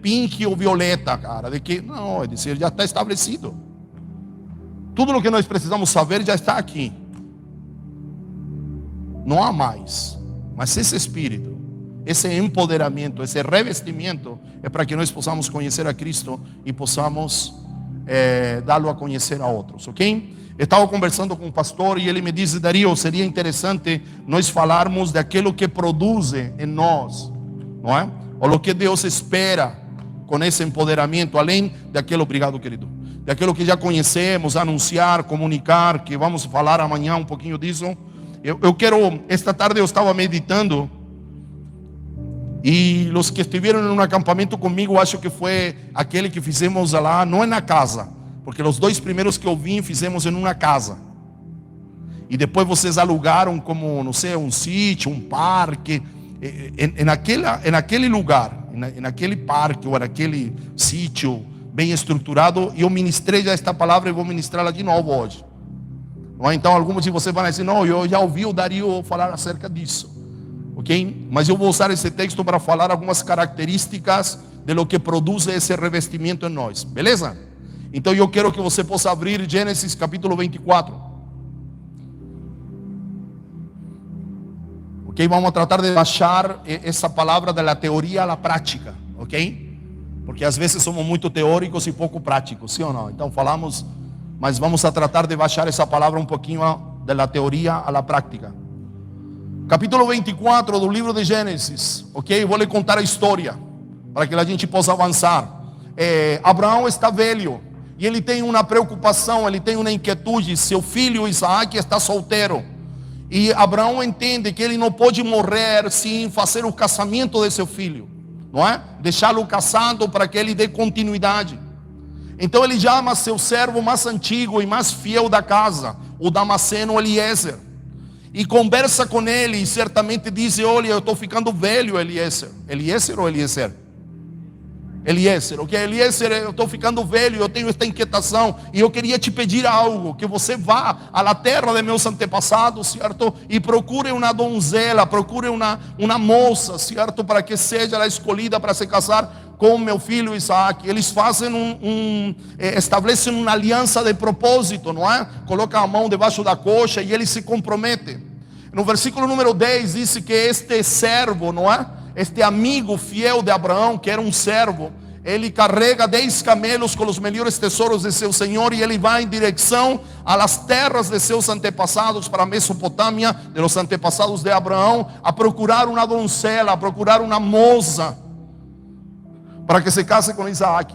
pink ou violeta, cara. De que? Não, é dizer, já está estabelecido. Tudo o que nós precisamos saber já está aqui. Não há mais. Mas esse Espírito, esse empoderamento, esse revestimento é para que nós possamos conhecer a Cristo e possamos dá-lo a conhecer a outros, ok? Eu estava conversando com um pastor e ele me disse, Dario, seria interessante nós falarmos daquilo que produz em nós, não é? Ou o que Deus espera com esse empoderamento, além daquilo, obrigado querido, daquilo que já conhecemos, anunciar, comunicar, que vamos falar amanhã um pouquinho disso. Eu quero, esta tarde eu estava meditando, e os que estiveram em um acampamento comigo, acho que foi aquele que fizemos lá, não é na casa, porque os 2 primeiros que eu vim, fizemos em uma casa. E depois vocês alugaram como, não sei, um sítio, um parque. Naquele lugar, naquele parque ou naquele sítio bem estruturado, eu ministrei já esta palavra e vou ministrá-la de novo hoje. Então alguns de vocês vão dizer, não, eu já ouvi o Dario falar acerca disso. Ok? Mas eu vou usar esse texto para falar algumas características de lo que produz esse revestimento em nós. Beleza? Então eu quero que você possa abrir Gênesis capítulo 24. Ok? Vamos tratar de baixar essa palavra da teoria à prática. Ok? Porque às vezes somos muito teóricos e pouco práticos, sim ou não? Então falamos, mas vamos a tratar de baixar essa palavra um pouquinho da teoria à prática. Capítulo 24 do livro de Gênesis. Ok? Vou lhe contar a história para que a gente possa avançar. Abraão está velho. E ele tem uma preocupação, ele tem uma inquietude. Seu filho Isaac está solteiro. E Abraão entende que ele não pode morrer sem fazer o casamento de seu filho, não é? Deixá-lo casado para que ele dê continuidade. Então ele chama seu servo mais antigo e mais fiel da casa, o Damasceno Eliezer. E conversa com ele e certamente diz, olha, eu estou ficando velho, Eliezer. Eliezer ou Eliezer? Eliezer, ok? Eliezer, eu estou ficando velho, eu tenho esta inquietação e eu queria te pedir algo, que você vá à terra de meus antepassados, certo? E procure uma donzela, procure uma moça, certo? Para que seja a escolhida para se casar com meu filho Isaac. Eles fazem estabelecem uma aliança de propósito, não é? Colocam a mão debaixo da coxa e eles se comprometem. No versículo número 10 diz que este servo, não é? Este amigo fiel de Abraão, que era um servo, ele carrega 10 camelos com os melhores tesouros de seu senhor e ele vai em direção às terras de seus antepassados, para a Mesopotâmia, de los antepassados de Abraão, a procurar uma doncela, a procurar uma moça, para que se case com Isaac.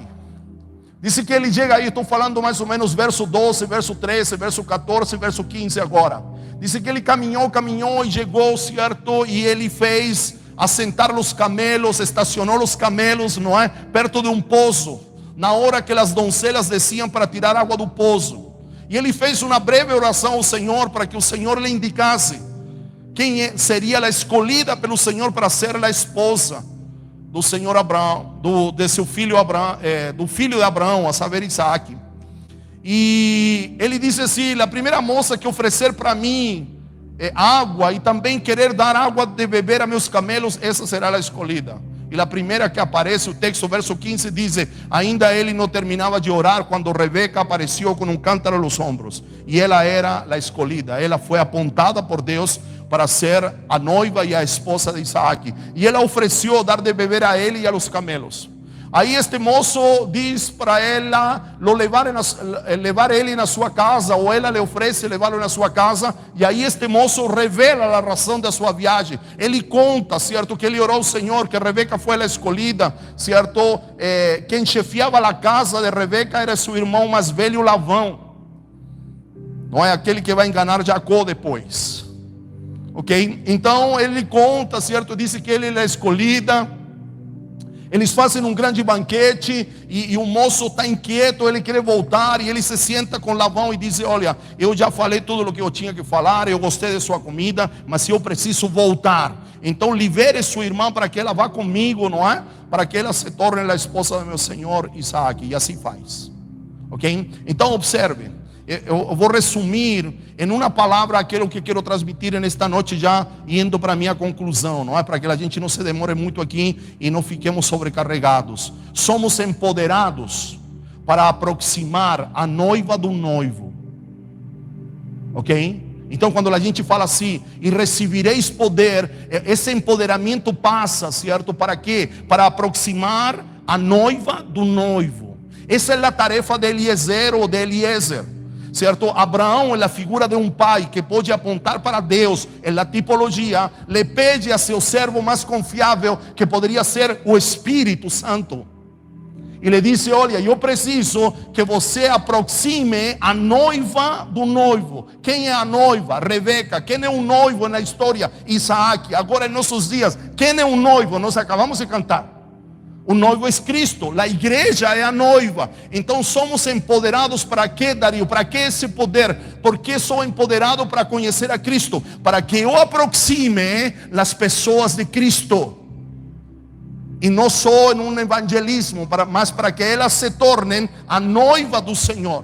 Diz que ele chega aí, estou falando mais ou menos verso 12, verso 13, verso 14, verso 15 agora. Diz que ele caminhou e chegou, certo? E ele fez assentar os camelos, estacionou os camelos, não é? Perto de um poço, na hora que as doncelas desciam para tirar água do poço. E ele fez uma breve oração ao Senhor, para que o Senhor lhe indicasse quem seria a escolhida pelo Senhor para ser a esposa do Senhor Abraão, de seu filho Abraão, do filho de Abraão, a saber, Isaac. E ele disse assim: a primeira moça que oferecer para mim água e também querer dar água de beber a meus camelos, essa será a escolhida. E a primeira que aparece, o texto, verso 15, diz: ainda ele não terminava de orar quando Rebeca apareceu com um cântaro nos ombros. E ela era a escolhida, ela foi apontada por Deus para ser a noiva e a esposa de Isaac. E ela ofereceu dar de beber a ele e a los camelos. Aí este moço diz para ela levar ele na sua casa, ou ela lhe oferece levá-lo na sua casa. E aí este moço revela a razão da sua viagem. Ele conta, certo, que ele orou ao Senhor, que Rebeca foi a escolhida, certo. Quem chefiava a casa de Rebeca era seu irmão mais velho, Labão. Não é aquele que vai enganar Jacó depois. Ok? Então ele conta, certo, disse que ele é a escolhida. Eles fazem um grande banquete e o moço está inquieto, ele quer voltar e ele se senta com Labão e diz: olha, eu já falei tudo o que eu tinha que falar, eu gostei de sua comida, mas eu preciso voltar. Então libere sua irmã para que ela vá comigo, não é? Para que ela se torne a esposa do meu senhor Isaac. E assim faz. Ok? Então observe, eu vou resumir em uma palavra aquilo que quero transmitir nesta noite, já indo para a minha conclusão, não é? Para que a gente não se demore muito aqui e não fiquemos sobrecarregados. Somos empoderados para aproximar a noiva do noivo. Ok? Então quando a gente fala assim: e recebereis poder, esse empoderamento passa, certo? Para quê? Para aproximar a noiva do noivo. Essa é a tarefa de Eliezer ou de Eliezer. Certo? Abraão é a figura de um pai que pode apontar para Deus, é a tipologia. Le pede a seu servo mais confiável, que poderia ser o Espírito Santo, e lhe disse: olha, eu preciso que você aproxime a noiva do noivo. Quem é a noiva? Rebeca. Quem é o noivo na história? Isaac. Agora em nossos dias, quem é o noivo? Nós acabamos de cantar. O noivo é Cristo, a igreja é a noiva. Então somos empoderados para quê, Dario? Para que esse poder? Porque sou empoderado para conhecer a Cristo, para que eu aproxime as pessoas de Cristo. E não só em um evangelismo, mas para que elas se tornem a noiva do Senhor.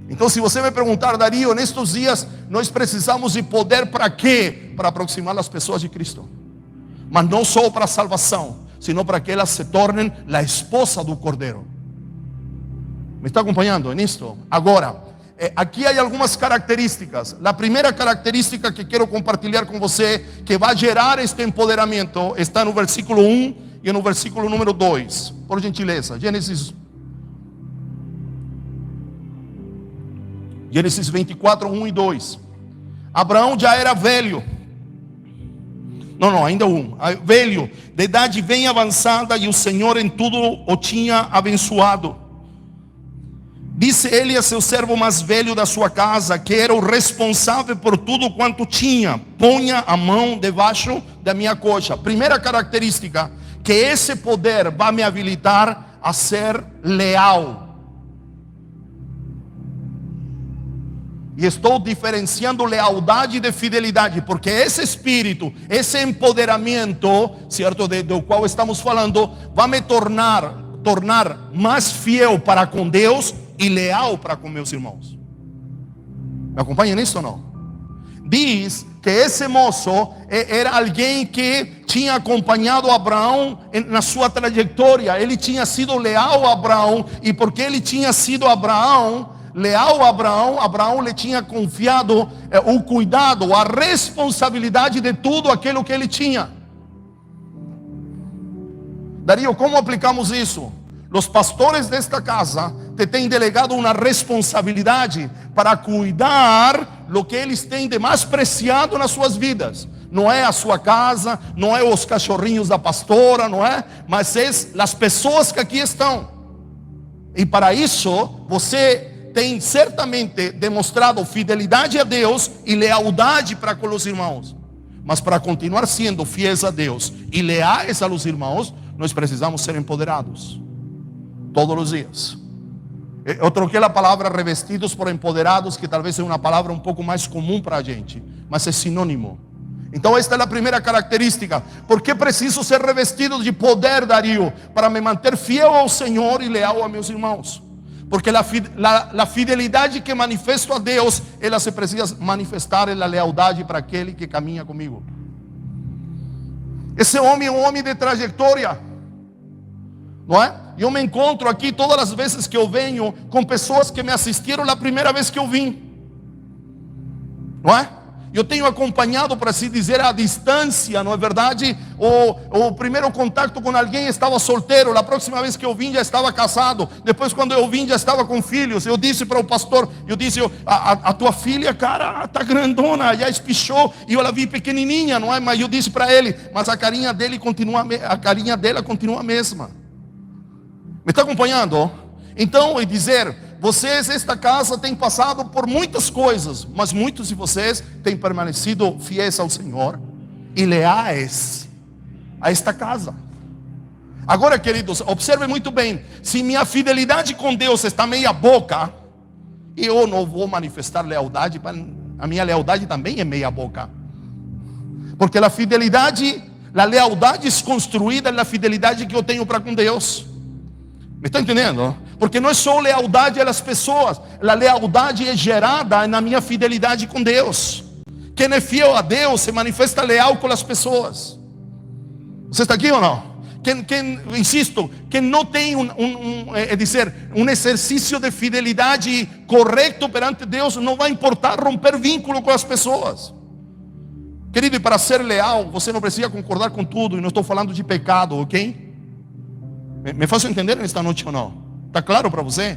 Então se você me perguntar: Dario, nestes dias nós precisamos de poder para quê? Para aproximar as pessoas de Cristo. Mas não só para a salvação, sino para que elas se tornem a esposa do Cordeiro. ¿Me está acompanhando nisto? Agora, aqui há algumas características. A primeira característica que quero compartilhar com você, que vai gerar este empoderamento, está no versículo 1 e no versículo número 2. Por gentileza, Gênesis 24, 1 e 2. Abraão já era velho. Não, ainda velho, de idade bem avançada, e o Senhor em tudo o tinha abençoado. Disse ele a seu servo mais velho da sua casa, que era o responsável por tudo quanto tinha: ponha a mão debaixo da minha coxa. Primeira característica, que esse poder vai me habilitar a ser leal. E estou diferenciando lealdade de fidelidade, porque esse espírito, esse empoderamento, certo, do qual estamos falando, vai me tornar mais fiel para com Deus e leal para com meus irmãos. Me acompanham nisso ou não? Diz que esse moço era alguém que tinha acompanhado Abraão na sua trajetória. Ele tinha sido leal a Abraão, e porque ele tinha sido leal a Abraão, Abraão lhe tinha confiado o cuidado, a responsabilidade de tudo aquilo que ele tinha. Darío, ¿cómo aplicamos isso? Os pastores desta casa te têm delegado uma responsabilidade para cuidar lo que eles têm de mais preciado nas suas vidas. Não é a sua casa, não é os cachorrinhos da pastora, não é? Mas é as pessoas que aqui estão. E para isso, você tem certamente demonstrado fidelidade a Deus e lealdade para com os irmãos. Mas para continuar sendo fiéis a Deus e leais a los irmãos, nós precisamos ser empoderados todos os dias. Eu troquei a palavra revestidos por empoderados, que talvez é uma palavra um pouco mais comum para a gente, mas é sinônimo. Então esta é a primeira característica. Por que preciso ser revestido de poder, Darío? Para me manter fiel ao Senhor e leal a meus irmãos. Porque a fidelidade que manifesto a Deus, ela se precisa manifestar na lealdade para aquele que caminha comigo. Esse homem é um homem de trajetória, não é? Eu me encontro aqui todas as vezes que eu venho com pessoas que me assistiram a primeira vez que eu vim, não é? Eu tenho acompanhado, para assim dizer, à distância, não é verdade? O primeiro contato com alguém estava solteiro, a próxima vez que eu vim já estava casado, depois quando eu vim já estava com filhos. Eu disse para o pastor, a tua filha, cara, está grandona, já espichou, e eu a vi pequenininha, não é? Mas eu disse para ele, mas a carinha dela continua a mesma. Me está acompanhando? Então, é dizer, vocês, esta casa, tem passado por muitas coisas, mas muitos de vocês têm permanecido fiéis ao Senhor e leais a esta casa. Agora, queridos, observe muito bem. Se minha fidelidade com Deus está meia boca, eu não vou manifestar lealdade. A minha lealdade também é meia boca. Porque a fidelidade, a lealdade é construída na fidelidade que eu tenho para com Deus. Me está entendendo? Porque não é só lealdade às pessoas, a lealdade é gerada na minha fidelidade com Deus. Quem é fiel a Deus se manifesta leal com as pessoas. Você está aqui ou não? Insisto, quem não tem um exercício de fidelidade correto perante Deus, não vai importar romper vínculo com as pessoas. Querido, e para ser leal, você não precisa concordar com tudo, e não estou falando de pecado, ok? Me faço entender nesta noite ou não? Está claro para você?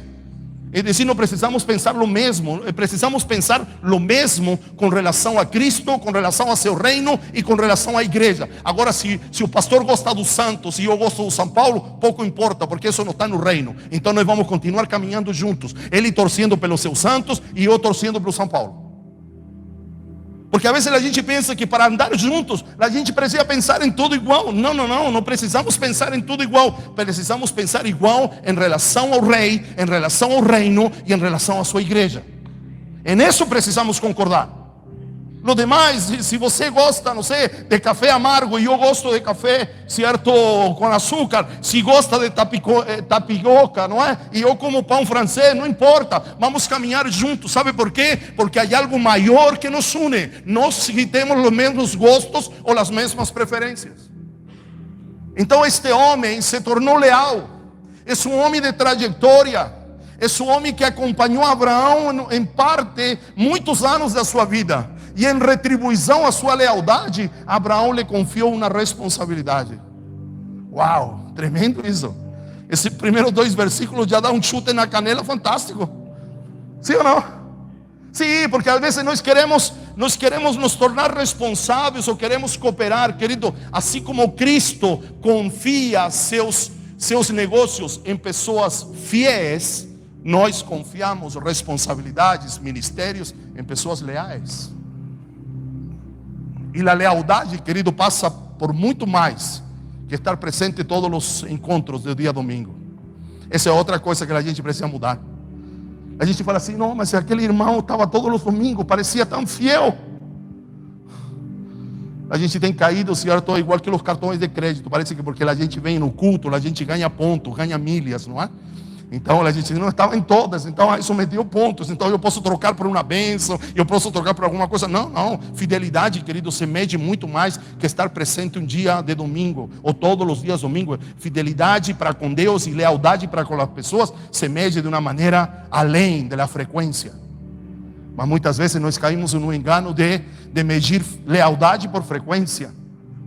É dizer, não precisamos pensar o mesmo. Precisamos pensar o mesmo com relação a Cristo, com relação a seu reino e com relação à igreja. Agora, se o pastor gosta dos santos e eu gosto do São Paulo, pouco importa, porque isso não está no reino. Então nós vamos continuar caminhando juntos, ele torcendo pelos seus santos e eu torcendo pelo São Paulo. Porque a vezes a gente pensa que para andar juntos a gente precisa pensar em tudo igual. Não precisamos pensar em tudo igual. Precisamos pensar igual em relação ao rei, em relação ao reino e em relação à sua igreja. Em isso precisamos concordar. No demais, se você gosta, não sei, de café amargo e eu gosto de café, certo, com açúcar, se gosta de tapioca, não é? E eu como pão francês, não importa, vamos caminhar juntos. Sabe por quê? Porque há algo maior que nos une. Nós temos os mesmos gostos ou as mesmas preferências. Então este homem se tornou leal. É um homem de trajetória. É um homem que acompanhou Abraão em parte muitos anos da sua vida. E em retribuição à sua lealdade, Abraão lhe confiou uma responsabilidade. Uau, tremendo isso. Esses primeiros 2 versículos já dá um chute na canela fantástico. Sim ou não? Sim, porque às vezes nós queremos nos tornar responsáveis ou queremos cooperar, querido. Assim como Cristo confia seus negócios em pessoas fiéis, nós confiamos responsabilidades, ministérios em pessoas leais. E a lealdade, querido, passa por muito mais que estar presente em todos os encontros do dia domingo. Essa é outra coisa que a gente precisa mudar. A gente fala assim, não, mas aquele irmão estava todos os domingos, parecia tão fiel. A gente tem caído, certo, igual que os cartões de crédito. Parece que porque a gente vem no culto, a gente ganha pontos, ganha milhas, não é? Então a gente não estava em todas, então isso me deu pontos, então eu posso trocar por uma bênção, eu posso trocar por alguma coisa. Não, fidelidade, querido, se mede muito mais que estar presente um dia de domingo, ou todos os dias domingo. Fidelidade para com Deus e lealdade para com as pessoas se mede de uma maneira além da frequência. Mas muitas vezes nós caímos no engano de medir lealdade por frequência.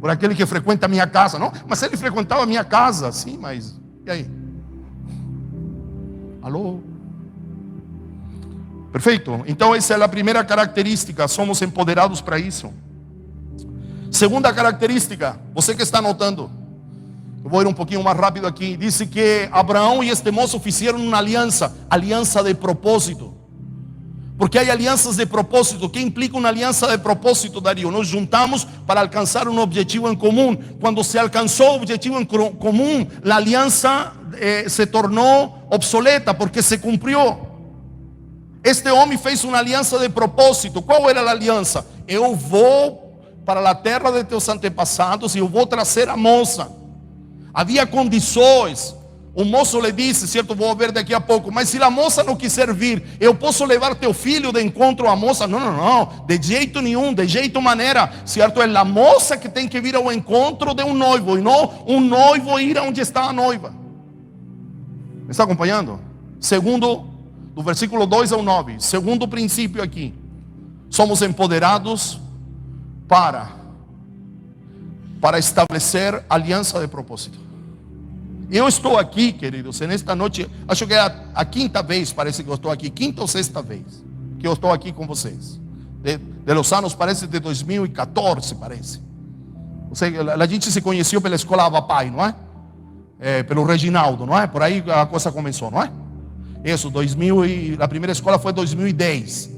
por aquele que frequenta a minha casa. Não, mas ele frequentava a minha casa, sim, mas e aí? Alô? Perfeito? Então essa é a primeira característica, somos empoderados para isso. Segunda característica, você que está anotando, eu vou ir um pouquinho mais rápido aqui. Diz que Abraão e este moço fizeram uma aliança, aliança de propósito. Porque há alianças de propósito. O que implica uma aliança de propósito, Dario? Nos juntamos para alcançar um objetivo em comum. Quando se alcançou o objetivo em comum, a aliança se tornou obsoleta, porque se cumpriu. Este homem fez uma aliança de propósito. Qual era a aliança? Eu vou para a terra de teus antepassados e eu vou trazer a moça. Havia condições. O moço lhe disse, certo, vou ver daqui a pouco, mas se a moça não quiser vir, eu posso levar teu filho de encontro à moça? Não, de jeito nenhum, de jeito maneira, certo? É a moça que tem que vir ao encontro de um noivo, e não um noivo ir onde está a noiva. Me está acompanhando? Segundo, do versículo 2 ao 9, segundo princípio aqui, somos empoderados para estabelecer aliança de propósito. Eu estou aqui, queridos, nesta noite, acho que é a quinta vez, parece que eu estou aqui, quinta ou sexta vez que eu estou aqui com vocês. De los anos, parece de 2014, parece. A gente se conheceu pela escola Papai, não é? Pelo Reginaldo, não é? Por aí a coisa começou, não é? Isso, 2000 e a primeira escola foi 2010.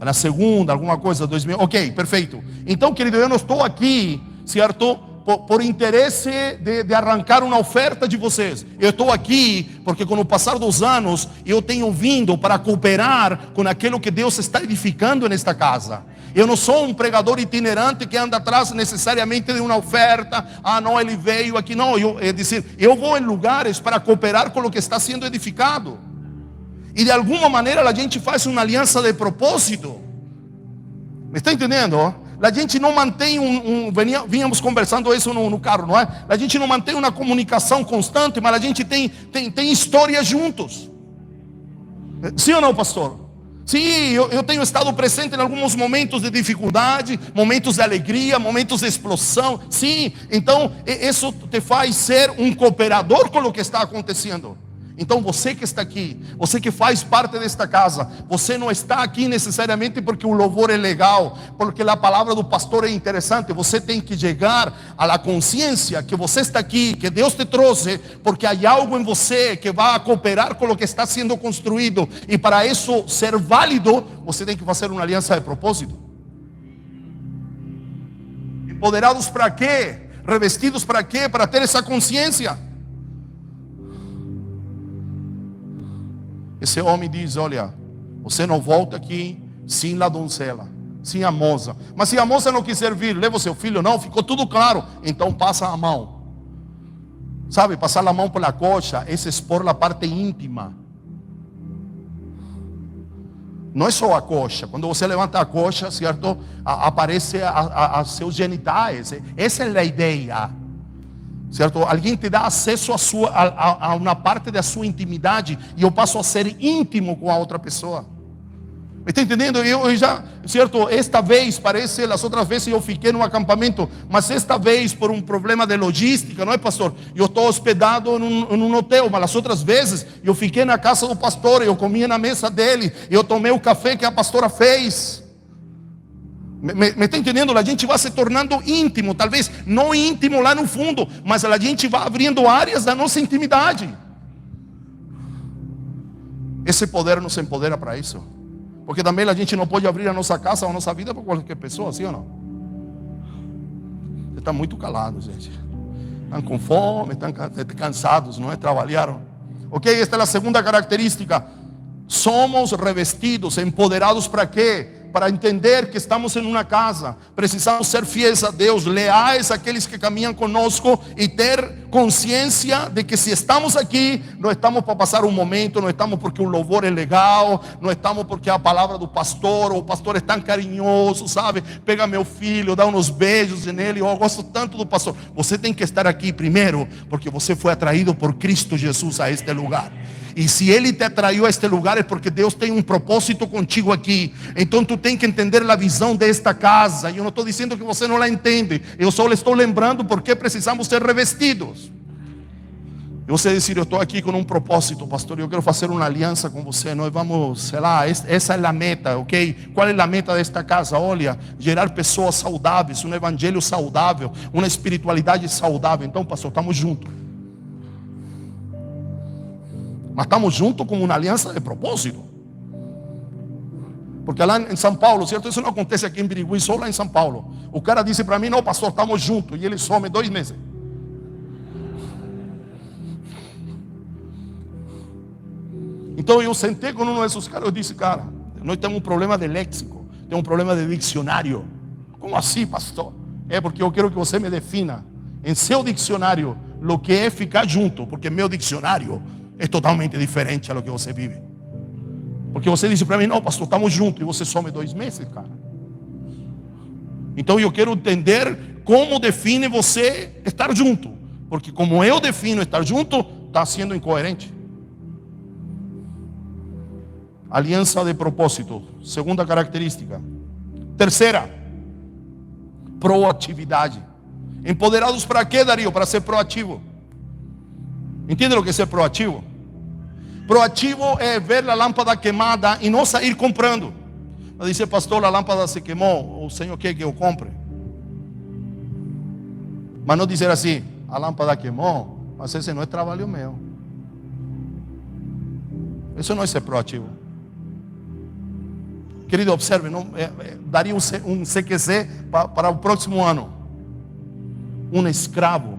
Na segunda, alguma coisa, 2000. Ok, perfeito. Então, querido, eu não estou aqui, certo? Por interesse de arrancar uma oferta de vocês. Eu estou aqui porque com o passar dos anos eu tenho vindo para cooperar com aquilo que Deus está edificando nesta casa. Eu não sou um pregador itinerante que anda atrás necessariamente de uma oferta. Ah, não, ele veio aqui. Não, eu vou em lugares para cooperar com o que está sendo edificado. E de alguma maneira a gente faz uma aliança de propósito. Me está entendendo? A gente não mantém vínhamos conversando isso no carro, não é? A gente não mantém uma comunicação constante, mas a gente tem histórias juntos. Sim ou não, pastor? Sim, eu tenho estado presente em alguns momentos de dificuldade, momentos de alegria, momentos de explosão. Sim, então isso te faz ser um cooperador com o que está acontecendo. Então você que está aqui, você que faz parte desta casa, você não está aqui necessariamente porque o louvor é legal, porque a palavra do pastor é interessante. Você tem que chegar à consciência que você está aqui, que Deus te trouxe, porque há algo em você que vai cooperar com o que está sendo construído. E para isso ser válido, você tem que fazer uma aliança de propósito. Empoderados para quê? Revestidos para quê? Para ter essa consciência. Esse homem diz, olha, você não volta aqui sem a donzela, sem a moça. Mas se a moça não quiser vir, leva o seu filho. Não, ficou tudo claro. Então passa a mão. Sabe, passar a mão pela coxa é expor a parte íntima. Não é só a coxa. Quando você levanta a coxa, certo? Aparece a seus genitais. Essa é a ideia. Certo? Alguém te dá acesso a uma parte da sua intimidade e eu passo a ser íntimo com a outra pessoa. Me está entendendo? Eu já, certo? Esta vez, parece, as outras vezes eu fiquei num acampamento, mas esta vez por um problema de logística, não é, pastor? Eu estou hospedado num hotel, mas as outras vezes eu fiquei na casa do pastor, eu comia na mesa dele, eu tomei o café que a pastora fez. Me está entendendo? A gente vai se tornando íntimo, talvez não íntimo lá no fundo, mas a gente vai abrindo áreas da nossa intimidade. Esse poder nos empodera para isso. Porque também a gente não pode abrir a nossa casa ou a nossa vida para qualquer pessoa, sim ou não? Você está muito calado, gente. Estão com fome, estão cansados, não é? Trabalharam. Ok, esta é a segunda característica. Somos revestidos, empoderados para quê? Para entender que estamos em uma casa, precisamos ser fiéis a Deus, leais àqueles que caminham conosco e ter consciência de que se estamos aqui, não estamos para passar um momento, não estamos porque o louvor é legal, não estamos porque a palavra do pastor, ou o pastor é tão carinhoso, sabe? Pega meu filho, dá uns beijos nele, eu gosto tanto do pastor. Você tem que estar aqui primeiro, porque você foi atraído por Cristo Jesus a este lugar. E se Ele te atraiu a este lugar é porque Deus tem um propósito contigo aqui. Então tu tem que entender a visão desta casa. Eu não estou dizendo que você não la entende. Eu só lhe estou lembrando porque precisamos ser revestidos. E você dizer, eu estou aqui com um propósito, pastor, eu quero fazer uma aliança com você. Nós vamos, sei lá, essa é a meta, ok? Qual é a meta desta casa? Olha, gerar pessoas saudáveis, um evangelho saudável, uma espiritualidade saudável. Então, pastor, estamos juntos. Mas estamos juntos como uma aliança de propósito. Porque lá em São Paulo, certo? Isso não acontece aqui em Birigui, só lá em São Paulo. O cara disse para mim, não, pastor, estamos juntos. E ele some 2 meses. Então eu sentei com um desses caras, eu disse, cara, nós temos um problema de léxico, temos um problema de dicionário. Como assim, pastor? É porque eu quero que você me defina em seu dicionário o que é ficar junto, porque meu dicionário é totalmente diferente a lo que você vive. Porque você disse para mim, não, pastor, estamos juntos, e você some 2 meses, cara. Então eu quero entender como define você estar junto, porque como eu defino estar junto, está sendo incoerente. Aliança de propósito, segunda característica. Terceira, proatividade. Empoderados para quê, Darío? Para ser proativo. Entende o que é ser proativo? Proativo é ver a lâmpada queimada e não sair comprando. Mas dizer, pastor, a lâmpada se queimou, o Senhor quer que eu compre. Mas não dizer assim, a lâmpada queimou, mas esse não é trabalho meu. Isso não é ser proativo. Querido, observe, daria um CQC para o próximo ano. Um escravo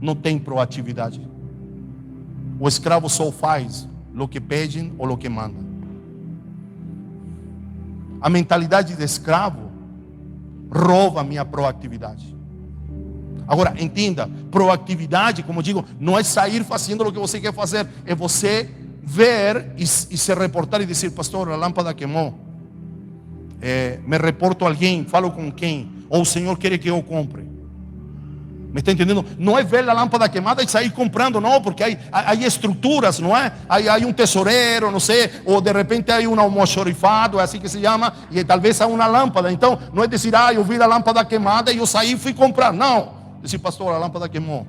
não tem proatividade. O escravo só faz o que pedem ou o que mandam. A mentalidade de escravo rouba a minha proatividade. Agora, entenda, proatividade, como digo, não é sair fazendo o que você quer fazer, é você ver e se reportar e dizer, pastor, a lâmpada queimou. Me reporto a alguém, falo com quem, ou o Senhor quer que eu compre. Me está entendendo? Não é ver a lâmpada queimada e sair comprando, não, porque há estruturas, não é? Há um tesoureiro, não sei, ou de repente há um almoxorifado, é assim que se chama, e talvez há uma lâmpada. Então, não é dizer, eu vi a lâmpada queimada e eu saí e fui comprar. Não, dizer, pastor, a lâmpada queimou.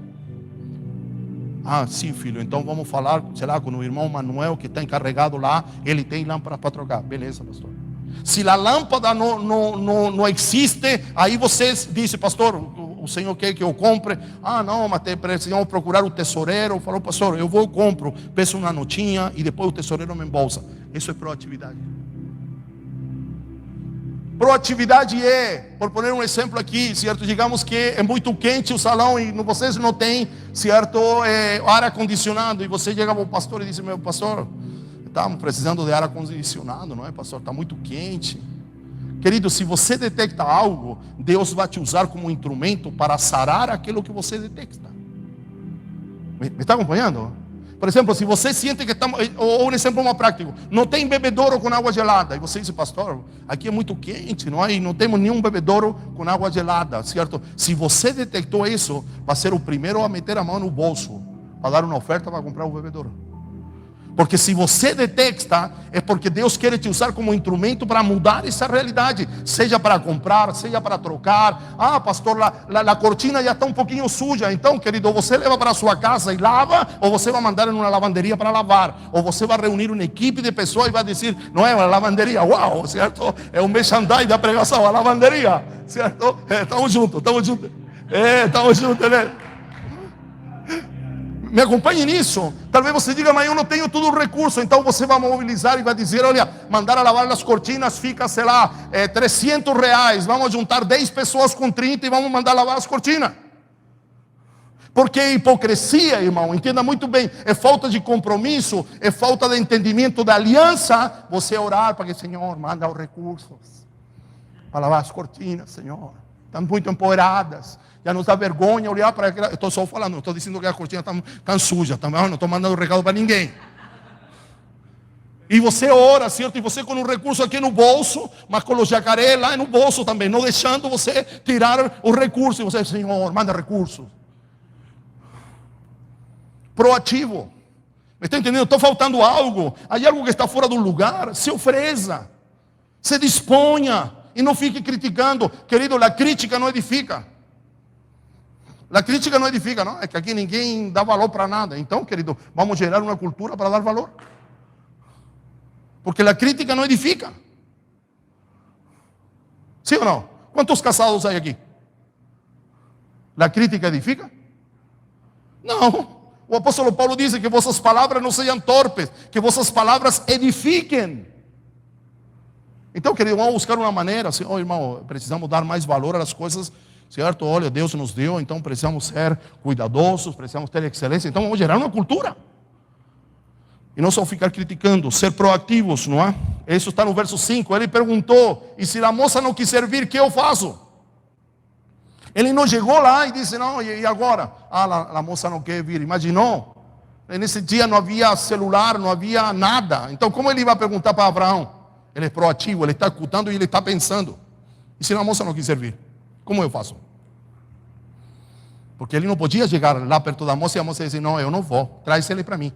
Ah, sim, filho, então vamos falar, sei lá, com o irmão Manuel que está encarregado lá, ele tem lâmpada para trocar. Beleza, pastor. Se a lâmpada não existe, aí você disse, pastor, o Senhor quer que eu compre. Ah, não, mas precisamos procurar o tesoureiro. Falou, pastor, eu vou, eu compro, peço uma notinha e depois o tesoureiro me embolsa. Isso é proatividade. Proatividade é, por poner um exemplo aqui, certo? Digamos que é muito quente o salão e vocês não têm, certo, ar acondicionado. E você chega para o pastor e diz, meu pastor, estamos precisando de ar acondicionado, não é, pastor? Está muito quente. Querido, se você detecta algo, Deus vai te usar como instrumento para sarar aquilo que você detecta. Me está acompanhando? Por exemplo, se você sente que estamos, ou um exemplo mais prático, não tem bebedouro com água gelada, e você diz, pastor, aqui é muito quente, não é? E não temos nenhum bebedouro com água gelada, certo? Se você detectou isso, vai ser o primeiro a meter a mão no bolso, para dar uma oferta para comprar o bebedouro. Porque se você detecta, é porque Deus quer te usar como instrumento para mudar essa realidade. Seja para comprar, seja para trocar. Ah, pastor, a cortina já está um pouquinho suja. Então, querido, você leva para a sua casa e lava, ou você vai mandar em uma lavanderia para lavar. Ou você vai reunir uma equipe de pessoas e vai dizer, não é uma lavanderia, uau, certo? É um merchandising da pregação, a lavanderia, certo? Estamos juntos, estamos juntos. Estamos juntos, né? Me acompanhe nisso. Talvez você diga, mas eu não tenho todo o recurso. Então você vai mobilizar e vai dizer, olha, mandar a lavar as cortinas fica, sei lá, R$300. Vamos juntar 10 pessoas com 30 e vamos mandar lavar as cortinas. Porque é hipocrisia, irmão, entenda muito bem. É falta de compromisso, é falta de entendimento da aliança. Você orar para que o Senhor manda os recursos para lavar as cortinas, Senhor. Estão muito empoderadas. Já nos dá vergonha olhar para aquela. Eu estou só falando, não estou dizendo que a cortina está suja, não estou mandando recado para ninguém. E você ora, certo? E você com um recurso aqui no bolso, mas com o jacaré lá no bolso também, não deixando você tirar o recurso. E você, Senhor, manda recursos. Proativo. Me está entendendo? Está faltando algo. Há algo que está fora do lugar. Se ofereça. Se disponha. E não fique criticando. Querido, a crítica não edifica. A crítica não edifica, não. É que aqui ninguém dá valor para nada. Então, querido, vamos gerar uma cultura para dar valor. Porque a crítica não edifica. Sim ou não? Quantos casados há aqui? A crítica edifica? Não. O apóstolo Paulo diz que vossas palavras não sejam torpes, que vossas palavras edifiquem. Então, querido, vamos buscar uma maneira, assim, irmão, precisamos dar mais valor às coisas, certo? Olha, Deus nos deu, então precisamos ser cuidadosos, precisamos ter excelência, então vamos gerar uma cultura. E não só ficar criticando, ser proativos, não é? Isso está no verso 5, ele perguntou, e se a moça não quis servir, o que eu faço? Ele não chegou lá e disse, não, e agora? A moça não quer vir. Imaginou? Nesse dia não havia celular, não havia nada. Então como ele vai perguntar para Abraão? Ele é proativo, ele está escutando e ele está pensando. E se a moça não quis servir? Como eu faço? Porque ele não podia chegar lá perto da moça e a moça disse, não, eu não vou, traz ele para mim.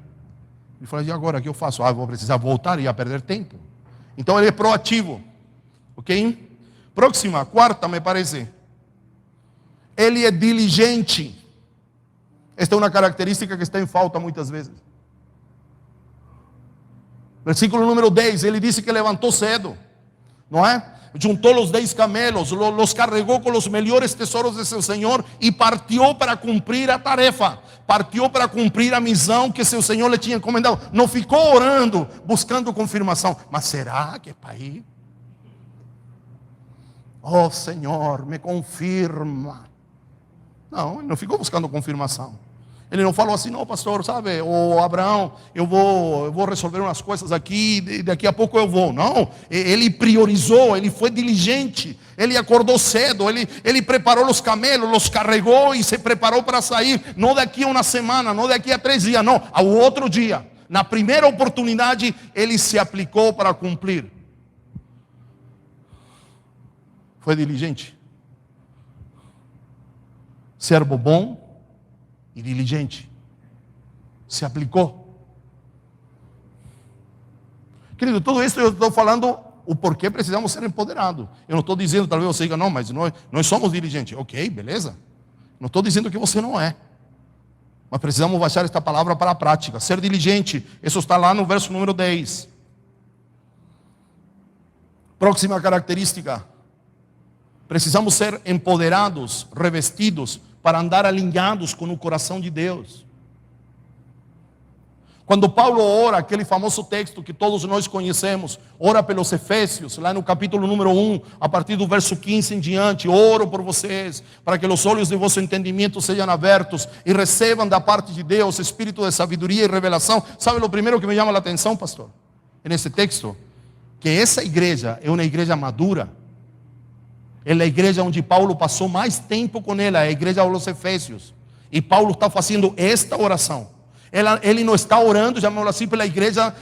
Ele falou, e agora o que eu faço? Vou precisar voltar e ia perder tempo. Então ele é proativo. Ok? Próxima, quarta me parece. Ele é diligente. Esta é uma característica que está em falta muitas vezes. Versículo número 10, ele disse que levantou cedo, não é? Juntou os 10 camelos, los carregou com os melhores tesouros de seu Senhor e partiu para cumprir a tarefa, partiu para cumprir a missão que seu Senhor lhe tinha encomendado. Não ficou orando, buscando confirmação. Mas será que é para ir? Oh Senhor, me confirma. Não, ele não ficou buscando confirmação. Ele não falou assim, não pastor, sabe, ô Abraão, eu vou resolver umas coisas aqui, e daqui a pouco eu vou. Não, ele priorizou, ele foi diligente, ele acordou cedo, ele preparou os camelos, os carregou e se preparou para sair, não daqui a uma semana, não daqui a 3 dias, não, ao outro dia. Na primeira oportunidade, ele se aplicou para cumprir. Foi diligente. Servo bom e diligente. Se aplicou. Querido, tudo isso eu estou falando o porquê precisamos ser empoderados. Eu não estou dizendo, talvez você diga, não, mas nós somos diligentes. Ok, beleza. Não estou dizendo que você não é. Mas precisamos baixar esta palavra para a prática. Ser diligente, isso está lá no verso número 10. Próxima característica. Precisamos ser empoderados, revestidos, para andar alinhados com o coração de Deus. Quando Paulo ora, aquele famoso texto que todos nós conhecemos, ora pelos Efésios, lá no capítulo número 1, a partir do verso 15 em diante, oro por vocês, para que os olhos de vosso entendimento sejam abertos e recebam da parte de Deus espírito de sabedoria e revelação. Sabe o primeiro que me chama a atenção, pastor? Nesse texto, que essa igreja é uma igreja madura. É a igreja onde Paulo passou mais tempo com ela, a igreja dos Efésios. E Paulo está fazendo esta oração. Ele não está orando, chamamos assim, pela igreja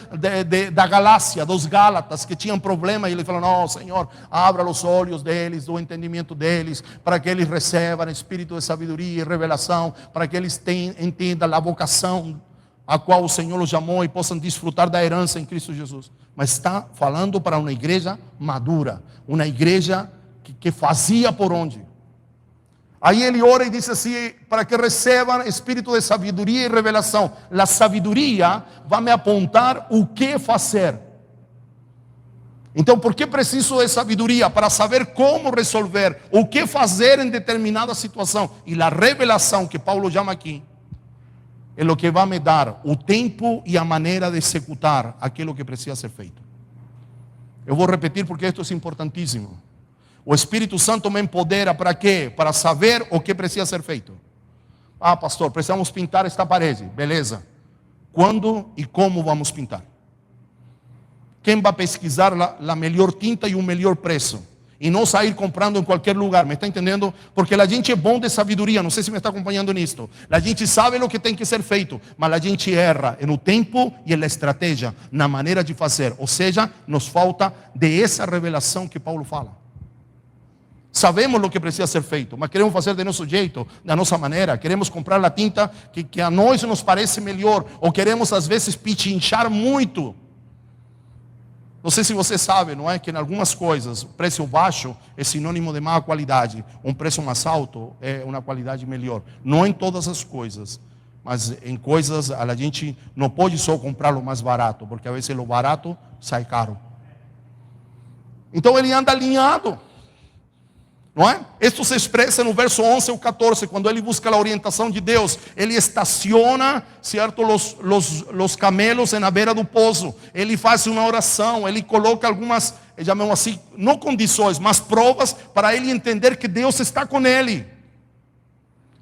da Galácia, dos Gálatas, que tinham problema. E ele falou, não, Senhor, abra os olhos deles, do entendimento deles, para que eles recebam espírito de sabedoria e revelação, para que eles entendam a vocação a qual o Senhor os chamou e possam desfrutar da herança em Cristo Jesus. Mas está falando para uma igreja madura, uma igreja que fazia por onde. Aí ele ora e diz assim, para que recebam espírito de sabedoria e revelação. A sabedoria vai me apontar o que fazer. Então, por que preciso de sabedoria? Para saber como resolver, o que fazer em determinada situação. E a revelação que Paulo chama aqui, é o que vai me dar o tempo e a maneira de executar aquilo que precisa ser feito. Eu vou repetir porque isto é importantíssimo. O Espírito Santo me empodera para quê? Para saber o que precisa ser feito. Ah, pastor, precisamos pintar esta parede. Beleza. Quando e como vamos pintar? Quem vai pesquisar a melhor tinta e o melhor preço? E não sair comprando em qualquer lugar, me está entendendo? Porque a gente é bom de sabedoria, não sei se me está acompanhando nisto. A gente sabe o que tem que ser feito, mas a gente erra no tempo e na estratégia, na maneira de fazer. Ou seja, nos falta de essa revelação que Paulo fala. Sabemos o que precisa ser feito, mas queremos fazer de nosso jeito, da nossa maneira. Queremos comprar a tinta que a nós nos parece melhor, ou queremos às vezes pichinchar muito. Não sei se você sabe, não é? Que em algumas coisas, o preço baixo é sinônimo de má qualidade. Um preço mais alto é uma qualidade melhor. Não em todas as coisas, mas em coisas a gente não pode só comprar o mais barato, porque a vezes o barato sai caro. Então ele anda alinhado, não é? Isso se expressa no verso 11 ou 14, quando ele busca a orientação de Deus. Ele estaciona, certo, los camelos na beira do poço. Ele faz uma oração, ele coloca algumas, chamamos assim, não condições, mas provas para ele entender que Deus está com ele.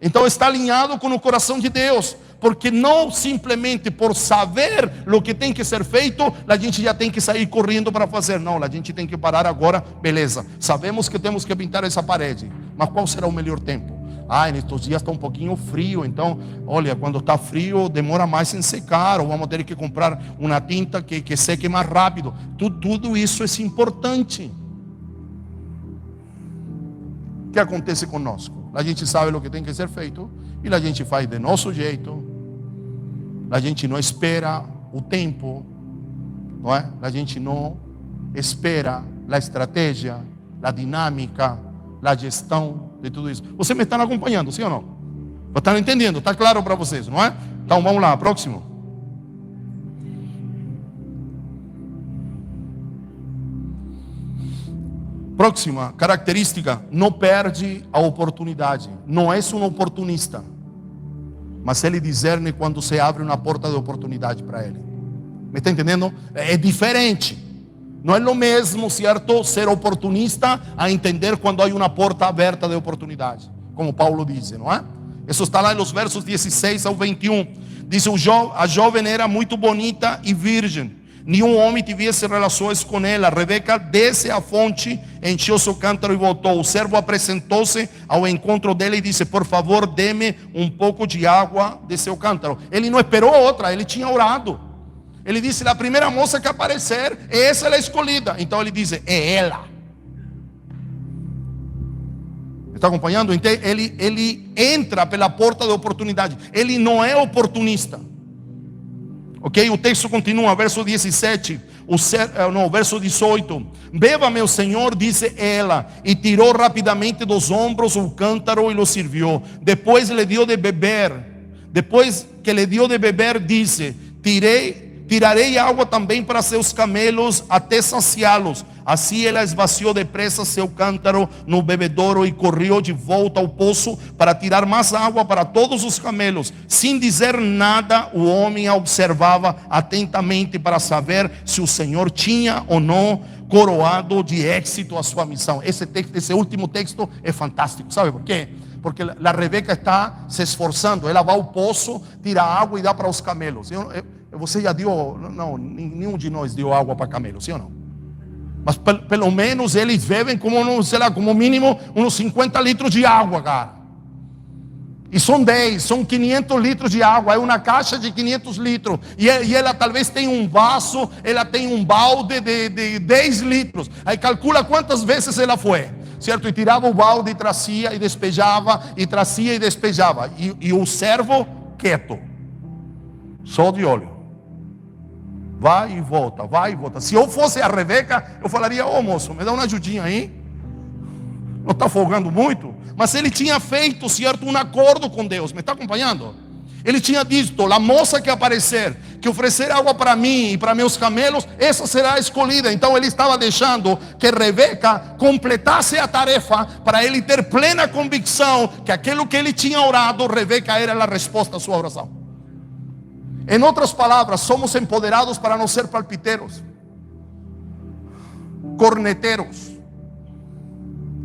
Então está alinhado com o coração de Deus, porque não simplesmente por saber o que tem que ser feito, a gente já tem que sair correndo para fazer. Não, a gente tem que parar agora, beleza. Sabemos que temos que pintar essa parede, mas qual será o melhor tempo? Nestes dias está um pouquinho frio, então, olha, quando está frio demora mais em secar, ou vamos ter que comprar uma tinta que seque mais rápido. Tudo isso é importante. O que acontece conosco? A gente sabe o que tem que ser feito e a gente faz de nosso jeito. A gente não espera o tempo, não é? A gente não espera a estratégia, a dinâmica, a gestão de tudo isso. Você me está acompanhando, sim ou não? Estão entendendo? Está claro para vocês, não é? Então vamos lá, próximo. Próxima característica, não perde a oportunidade. Não é um oportunista, mas ele discerne quando se abre uma porta de oportunidade para ele. Me está entendendo? É diferente. Não é o mesmo, certo, ser oportunista a entender quando há uma porta aberta de oportunidade, como Paulo diz, não é? Isso está lá nos versos 16 ao 21. Diz: a jovem era muito bonita e virgem. Nenhum homem tivesse relações com ela. Rebeca desce à fonte, encheu seu cântaro e voltou. O servo apresentou-se ao encontro dela e disse: por favor, dê-me um pouco de água de seu cântaro. Ele não esperou outra, ele tinha orado. Ele disse: a primeira moça que aparecer, essa é a escolhida. Então ele diz: é ela. Está acompanhando? Então ele entra pela porta da oportunidade. Ele não é oportunista. Ok, o texto continua, verso 17, verso 18. Beba, meu senhor, disse ela, e tirou rapidamente dos ombros o cântaro e lo serviu. Depois lhe deu de beber. Depois que lhe deu de beber, disse: tirarei água também para seus camelos até saciá-los. Assim ela esvaziou depressa seu cântaro no bebedouro e correu de volta ao poço para tirar mais água para todos os camelos. Sem dizer nada, o homem a observava atentamente para saber se o Senhor tinha ou não coroado de êxito a sua missão. Esse último texto é fantástico. Sabe por quê? Porque a Rebeca está se esforçando. Ela vai ao poço, tira água e dá para os camelos. Você já deu? Não, nenhum de nós deu água para camelos, sim ou não? Mas pelo menos eles bebem como, sei lá, como mínimo uns 50 litros de água, cara. E são 500 litros de água. É uma caixa de 500 litros. E ela talvez tenha um vaso, ela tem um balde de 10 litros. Aí calcula quantas vezes ela foi, certo? E tirava o balde e trazia e despejava, e trazia e despejava. E o servo quieto, só de olho. Vai e volta, vai e volta. Se eu fosse a Rebeca, eu falaria: ô moço, me dá uma ajudinha aí. Não está folgando muito? Mas ele tinha feito, certo, um acordo com Deus. Me está acompanhando? Ele tinha dito: a moça que aparecer, que oferecer água para mim e para meus camelos, essa será a escolhida. Então ele estava deixando que Rebeca completasse a tarefa, para ele ter plena convicção que aquilo que ele tinha orado, Rebeca era a resposta à sua oração. Em outras palavras, somos empoderados para não ser palpiteiros, corneteiros.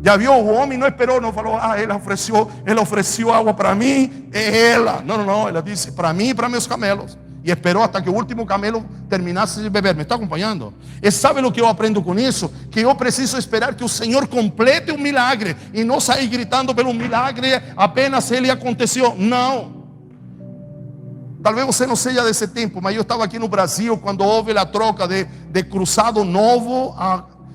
Já viu? O homem não esperou, não falou: ela ofereceu água para mim, é ela. Não, ela disse: para mim e para meus camelos. E esperou até que o último camelo terminasse de beber. Me está acompanhando? E sabe o que eu aprendo com isso? Que eu preciso esperar que o Senhor complete o milagre, e não sair gritando pelo milagre apenas ele aconteceu. Não. Talvez você não seja desse tempo, mas eu estava aqui no Brasil quando houve a troca de cruzado novo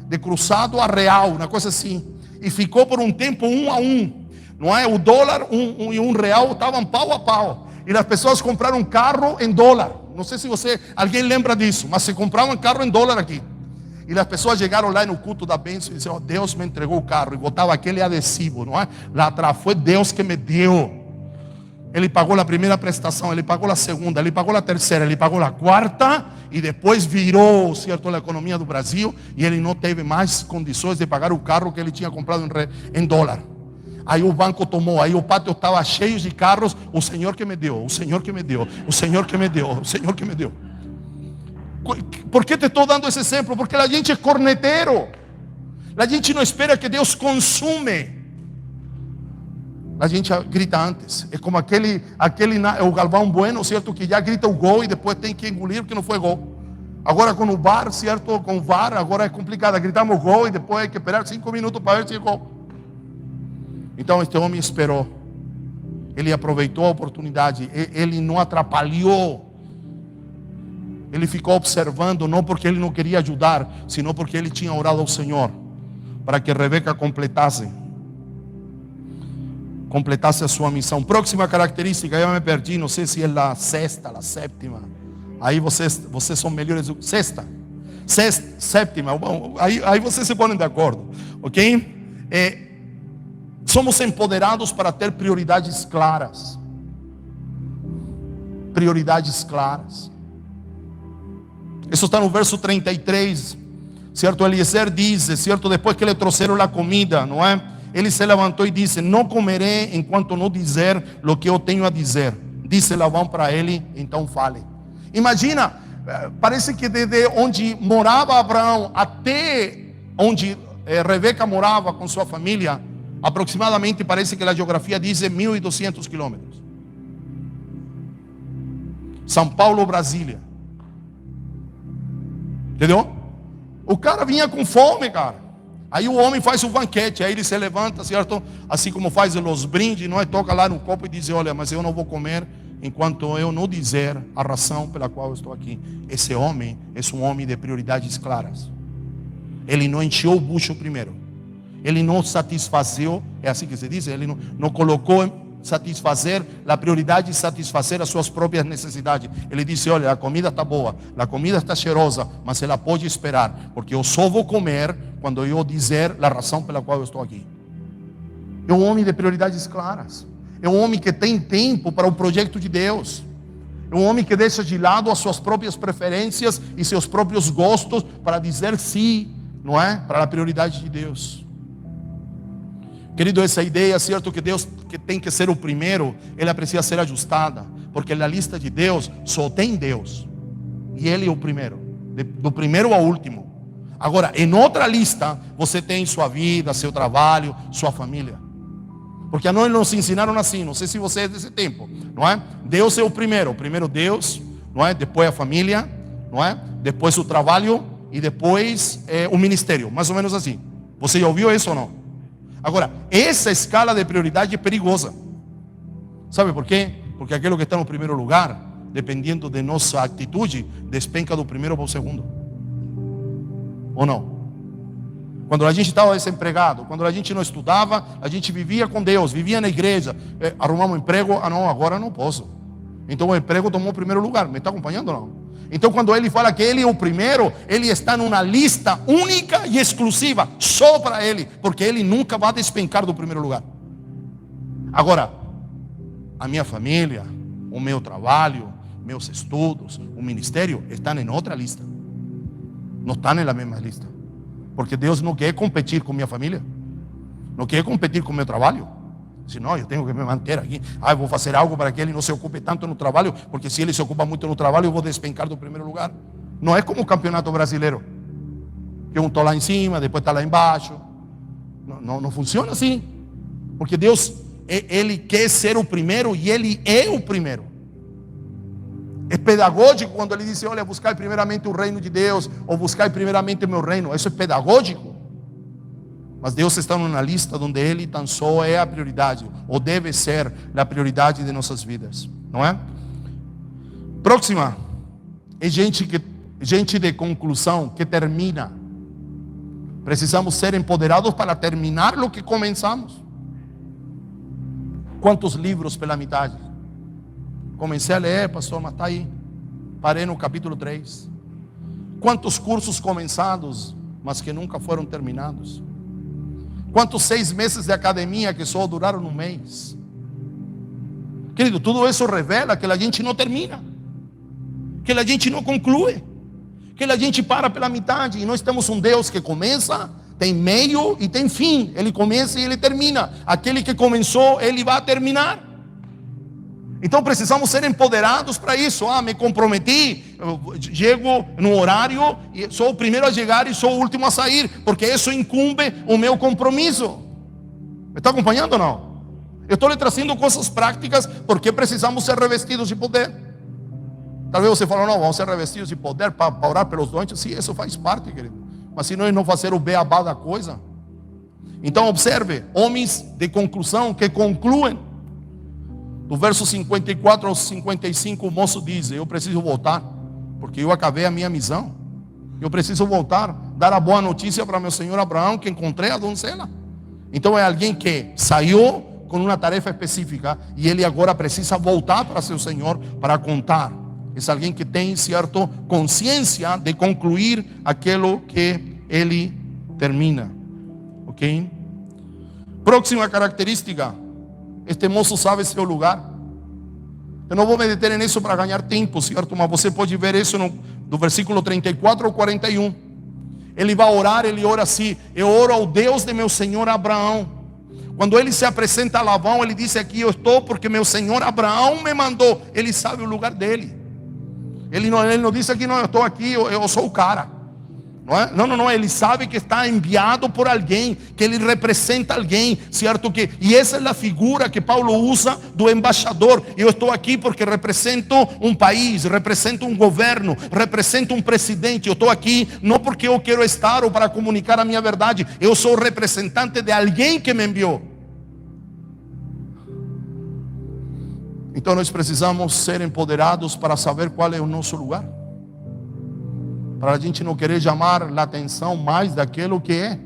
de cruzado a real, uma coisa assim. e ficou por um tempo 1 a 1. Não é? O dólar e um real estavam pau a pau. E as pessoas compraram carro em dólar. Não sei se alguém lembra disso, mas se compravam carro em dólar aqui. E as pessoas chegaram lá no culto da bênção e disseram: Deus me entregou o carro. E botava aquele adesivo, não é? Lá atrás, foi Deus que me deu. Ele pagou a primeira prestação, ele pagou a segunda, ele pagou a terceira, ele pagou a quarta. E depois virou, certo, a economia do Brasil. E ele não teve mais condições de pagar o carro que ele tinha comprado em dólar. Aí o banco tomou, aí o pátio estava cheio de carros. O Senhor que me deu, o Senhor que me deu, o Senhor que me deu, o Senhor que me deu. Por que te estou dando esse exemplo? Porque a gente é corneteiro. A gente não espera que Deus consume. A gente grita antes. É como o Galvão Bueno, certo? Que já grita o gol e depois tem que engolir porque não foi gol. Agora com o VAR, certo? Com o VAR, agora é complicado. Gritamos gol e depois hay que esperar 5 minutos para ver se é gol. Então este homem esperou. Ele aproveitou a oportunidade. Ele não atrapalhou. Ele ficou observando, não porque ele não queria ajudar, sino porque ele tinha orado ao Senhor para que Rebeca completasse a sua missão. Próxima característica, eu me perdi, não sei se é a sexta, a sétima. Aí vocês são melhores. Sétima. Bom, aí vocês se põem de acordo, ok? Somos empoderados para ter prioridades claras. Prioridades claras. Isso está no verso 33, certo? Eliezer diz, certo? Depois que lhe trouxeram a comida, não é? Ele se levantou e disse: não comerei enquanto não dizer o que eu tenho a dizer. Disse Labão para ele: então fale. Imagina, parece que desde onde morava Abraão até onde Rebeca morava com sua família, aproximadamente, parece que a geografia diz 1.200 quilômetros. São Paulo, Brasília. Entendeu? O cara vinha com fome, cara. Aí o homem faz o banquete, aí ele se levanta, certo? Assim como faz os brindes, não é? Toca lá no copo e diz: olha, mas eu não vou comer enquanto eu não dizer a razão pela qual eu estou aqui. Esse homem é um homem de prioridades claras. Ele não encheu o bucho primeiro. Ele não satisfazeu, é assim que se diz, ele não colocou satisfazer, a prioridade de satisfazer as suas próprias necessidades. Ele disse: olha, a comida está boa, a comida está cheirosa, mas ela pode esperar, porque eu só vou comer quando eu dizer a razão pela qual eu estou aqui. É um homem de prioridades claras. É um homem que tem tempo para o projeto de Deus. É um homem que deixa de lado as suas próprias preferências e seus próprios gostos para dizer sim, não é? Para a prioridade de Deus. Querido, essa ideia, certo, que Deus que tem que ser o primeiro, ela precisa ser ajustada, porque na lista de Deus só tem Deus, e Ele é o primeiro, do primeiro ao último. Agora, em outra lista, você tem sua vida, seu trabalho, sua família, porque a nós nos ensinaram assim, não sei se você é desse tempo, não é? Deus é o primeiro Deus, não é? Depois a família, não é? Depois o trabalho e depois o ministério, mais ou menos assim. Você já ouviu isso ou não? Agora, essa escala de prioridade é perigosa. Sabe por quê? Porque aquilo que está no primeiro lugar, dependendo de nossa atitude, despenca do primeiro para o segundo. Ou não? Quando a gente estava desempregado, quando a gente não estudava, a gente vivia com Deus, vivia na igreja. Arrumamos um emprego, não, agora não posso. Então o emprego tomou o primeiro lugar. Me está acompanhando ou não? Então quando ele fala que ele é o primeiro, ele está numa lista única e exclusiva, só para ele, porque ele nunca vai despencar do primeiro lugar. Agora, a minha família, o meu trabalho, meus estudos, o ministério, estão em outra lista. Não estão na mesma lista. Porque Deus não quer competir com minha família, não quer competir com meu trabalho. Senão eu tenho que me manter aqui. Eu vou fazer algo para que ele não se ocupe tanto no trabalho, porque se ele se ocupa muito no trabalho, eu vou despencar do primeiro lugar. Não é como o campeonato brasileiro, que um está lá em cima, depois está lá embaixo. Não funciona assim. Porque Deus, Ele quer ser o primeiro e Ele é o primeiro. É pedagógico quando Ele diz: olha, buscai primeiramente o reino de Deus, ou buscai primeiramente o meu reino. Isso é pedagógico. Mas Deus está numa lista onde Ele tão só é a prioridade, ou deve ser a prioridade de nossas vidas, não é? Próxima é gente de conclusão, que termina. Precisamos ser empoderados para terminar lo que comenzamos. Quantos livros pela metade? Comecei a ler, pastor, mas está aí. Parei no capítulo 3. Quantos cursos começados, mas que nunca foram terminados? Quantos 6 meses de academia que só duraram um mês? Querido, tudo isso revela que a gente não termina, que a gente não conclui, que a gente para pela metade. E nós temos um Deus que começa, tem meio e tem fim. Ele começa e ele termina. Aquele que começou, ele vai terminar. Então precisamos ser empoderados para isso. Me comprometi, chego no horário, sou o primeiro a chegar e sou o último a sair, porque isso incumbe o meu compromisso. Me está acompanhando ou não? Eu estou lhe trazendo coisas práticas, porque precisamos ser revestidos de poder. Talvez você fale, não, vamos ser revestidos de poder para orar pelos doentes. Sim, isso faz parte, querido. Mas se nós não fazer o beabá da coisa. Então observe, homens de conclusão que concluem. Do verso 54 ao 55, o moço diz: eu preciso voltar, porque eu acabei a minha missão. Eu preciso voltar, dar a boa notícia para meu senhor Abraão, que encontrei a donzela. Então é alguém que saiu com uma tarefa específica, e ele agora precisa voltar para seu senhor para contar. É alguém que tem, certo, consciência de concluir aquilo que ele termina. Ok? Próxima característica: este moço sabe seu lugar. Eu não vou me deter nisso para ganhar tempo, certo? Mas você pode ver isso do versículo 34 ao 41. Ele vai orar, ele ora assim: eu oro ao Deus de meu senhor Abraão. Quando ele se apresenta a Labão, ele diz aqui: eu estou porque meu senhor Abraão me mandou. Ele sabe o lugar dele. Ele não diz aqui, não, eu estou aqui, eu sou o cara. Não é? Não, ele sabe que está enviado por alguém, que ele representa alguém, certo? E essa é a figura que Paulo usa do embaixador. Eu estou aqui porque represento um país, represento um governo, represento um presidente. Eu estou aqui não porque eu quero estar ou para comunicar a minha verdade. Eu sou representante de alguém que me enviou. Então nós precisamos ser empoderados para saber qual é o nosso lugar. Para a gente não querer chamar a atenção mais daquilo que é.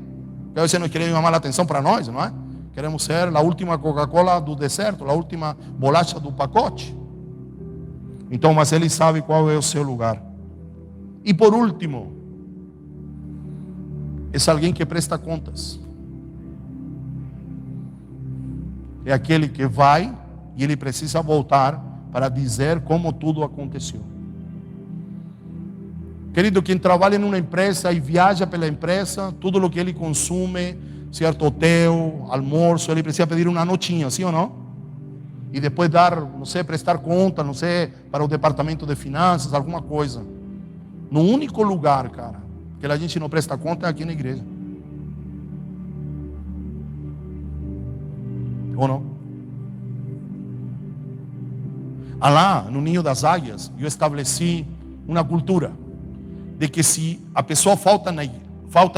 Porque você não quer chamar a atenção para nós, não é? Queremos ser a última Coca-Cola do deserto, a última bolacha do pacote. Então, mas ele sabe qual é o seu lugar. E por último, é alguém que presta contas. É aquele que vai e ele precisa voltar para dizer como tudo aconteceu. Querido, quem trabalha em uma empresa e viaja pela empresa, tudo o que ele consome, certo, hotel, almoço, ele precisa pedir uma notinha, sim ou não? E depois dar, não sei, prestar conta, não sei, para o departamento de finanças, alguma coisa. No único lugar, cara, que a gente não presta conta é aqui na igreja. Ou não? Lá, no Ninho das Águias, eu estabeleci uma cultura de que se a pessoa falta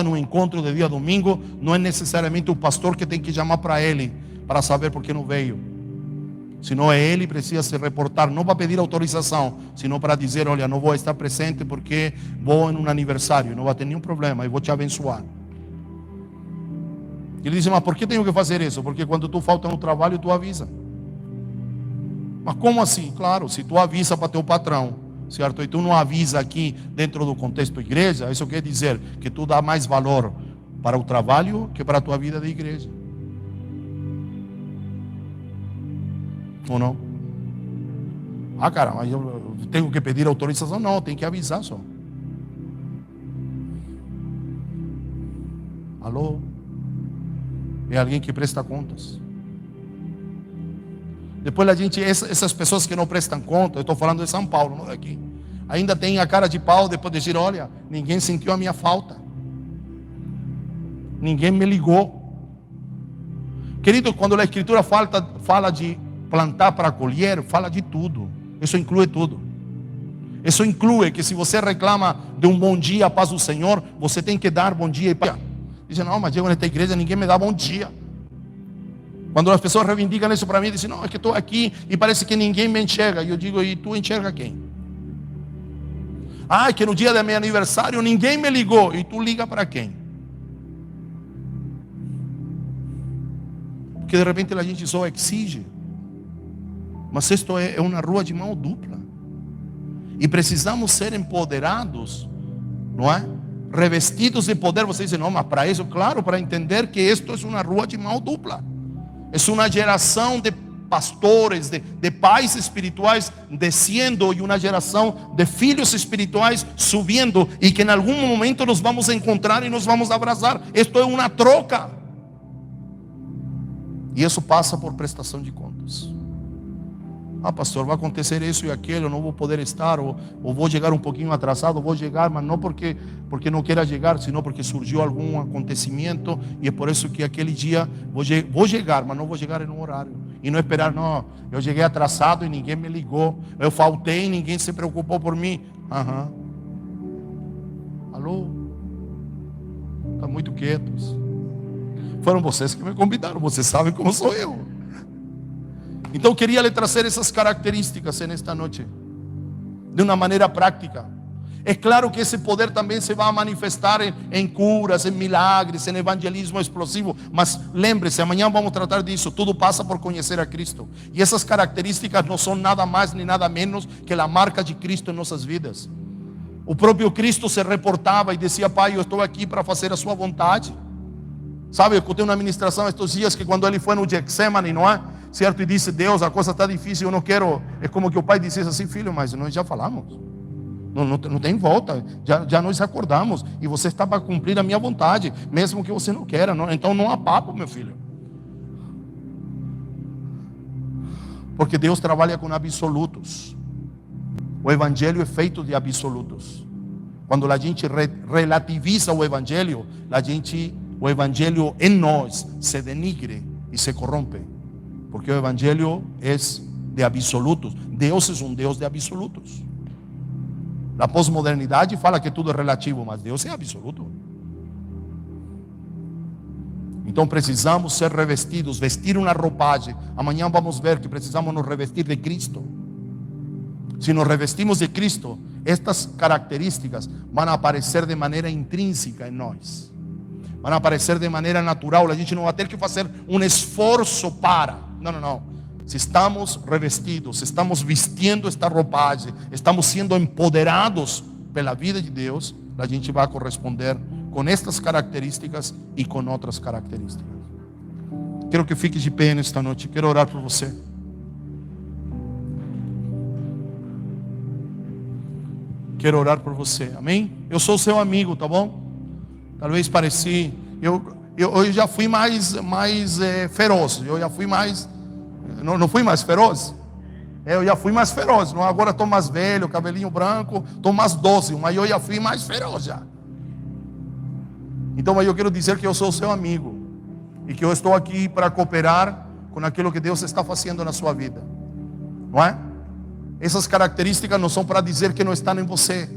no encontro de dia domingo, não é necessariamente o pastor que tem que chamar para ele, para saber por que não veio. Senão é ele que precisa se reportar, não para pedir autorização, senão para dizer: olha, não vou estar presente porque vou em um aniversário, não vai ter nenhum problema, eu vou te abençoar. Ele diz: mas por que tenho que fazer isso? Porque quando tu falta no trabalho, tu avisa. Mas como assim? Claro, se tu avisa para teu patrão, certo? E tu não avisa aqui dentro do contexto da igreja, isso quer dizer que tu dá mais valor para o trabalho que para a tua vida de igreja. Ou não? Cara, mas eu tenho que pedir autorização? Não, tem que avisar só. Alô? É alguém que presta contas. Depois a gente, essas pessoas que não prestam conta, eu estou falando de São Paulo, não daqui, ainda tem a cara de pau depois de dizer: olha, ninguém sentiu a minha falta, ninguém me ligou. Querido, quando a Escritura fala de plantar para colher, fala de tudo. Isso inclui tudo. Isso inclui que se você reclama de um bom dia, a paz do Senhor, você tem que dar bom dia e paz. Diz: não, mas chego nesta igreja, ninguém me dá bom dia. Quando as pessoas reivindicam isso para mim, dizem: não, é que estou aqui e parece que ninguém me enxerga. E eu digo: e tu enxerga quem? É que no dia do meu aniversário ninguém me ligou. E tu liga para quem? porque de repente a gente só exige. Mas isto é uma rua de mão dupla. E precisamos ser empoderados, não é? Revestidos de poder. Você diz, não, mas para isso, claro, para entender que isto é uma rua de mão dupla. É uma geração de pastores, de pais espirituais descendo, e uma geração de filhos espirituais subindo, e que em algum momento nos vamos encontrar e nos vamos abraçar. Isto é uma troca. E isso passa por prestação de contas. Ah, pastor, vai acontecer isso e aquilo, eu não vou poder estar, ou vou chegar um pouquinho atrasado, vou chegar, mas não porque não queira chegar, senão porque surgiu algum acontecimento, e é por isso que aquele dia vou chegar, mas não vou chegar em um horário. E não esperar, não, eu cheguei atrasado e ninguém me ligou, eu faltei e ninguém se preocupou por mim. Alô? Estão muito quietos. Foram vocês que me convidaram, vocês sabem como sou eu. Então queria lhe trazer essas características nesta noite, de uma maneira prática. É claro que esse poder também se vai manifestar em curas, em milagres, em evangelismo explosivo. Mas lembre-se, amanhã vamos tratar disso. Tudo passa por conhecer a Cristo. E essas características não são nada mais nem nada menos que a marca de Cristo em nossas vidas. O próprio Cristo se reportava e dizia: Pai, eu estou aqui para fazer a sua vontade. Sabe, eu escutei uma ministração estes dias que quando ele foi no Getsemane, não é? Certo? E disse: Deus, a coisa está difícil, eu não quero. É como que o pai dissesse assim: filho, mas nós já falamos, não tem volta, já nós acordamos, e você está para cumprir a minha vontade, mesmo que você não queira, não? Então não há papo, meu filho, porque Deus trabalha com absolutos. O evangelho é feito de absolutos. Quando a gente relativiza o evangelho, o evangelho em nós se denigre e se corrompe. Porque o evangelho é de absolutos. Deus é um Deus de absolutos. A pós-modernidade fala que tudo é relativo, mas Deus é absoluto. Então precisamos ser revestidos, vestir uma roupagem. Amanhã vamos ver que precisamos nos revestir de Cristo. Se nos revestimos de Cristo, estas características vão aparecer de maneira intrínseca em nós. Vão aparecer de maneira natural. A gente não vai ter que fazer um esforço para. Não. Se estamos revestidos, se estamos vestindo esta roupagem, estamos sendo empoderados pela vida de Deus, a gente vai corresponder com estas características e com outras características. Quero que fique de pé nesta noite. Quero orar por você. Quero orar por você. Amém? Eu sou seu amigo, tá bom? Talvez pareci. Eu já fui mais feroz. Eu já fui mais. Não fui mais feroz? Eu já fui mais feroz. Não, agora estou mais velho, cabelinho branco. Estou mais doce, mas eu já fui mais feroz já. Então eu quero dizer que eu sou seu amigo. E que eu estou aqui para cooperar com aquilo que Deus está fazendo na sua vida. Não é? Essas características não são para dizer que não estão em você,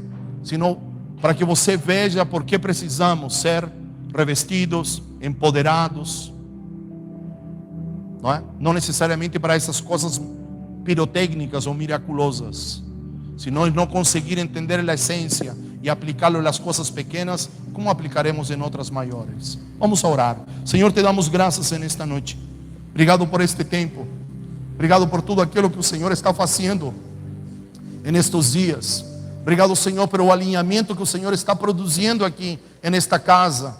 senão para que você veja por que precisamos ser revestidos, empoderados. Não é? Não necessariamente para essas coisas pirotécnicas ou miraculosas. Se nós não conseguir entender a essência e aplicá-lo nas coisas pequenas, como aplicaremos em outras maiores? Vamos orar. Senhor, te damos graças nesta noite. Obrigado por este tempo. Obrigado por tudo aquilo que o Senhor está fazendo nestes dias. Obrigado, Senhor, pelo alinhamento que o Senhor está produzindo aqui nesta casa.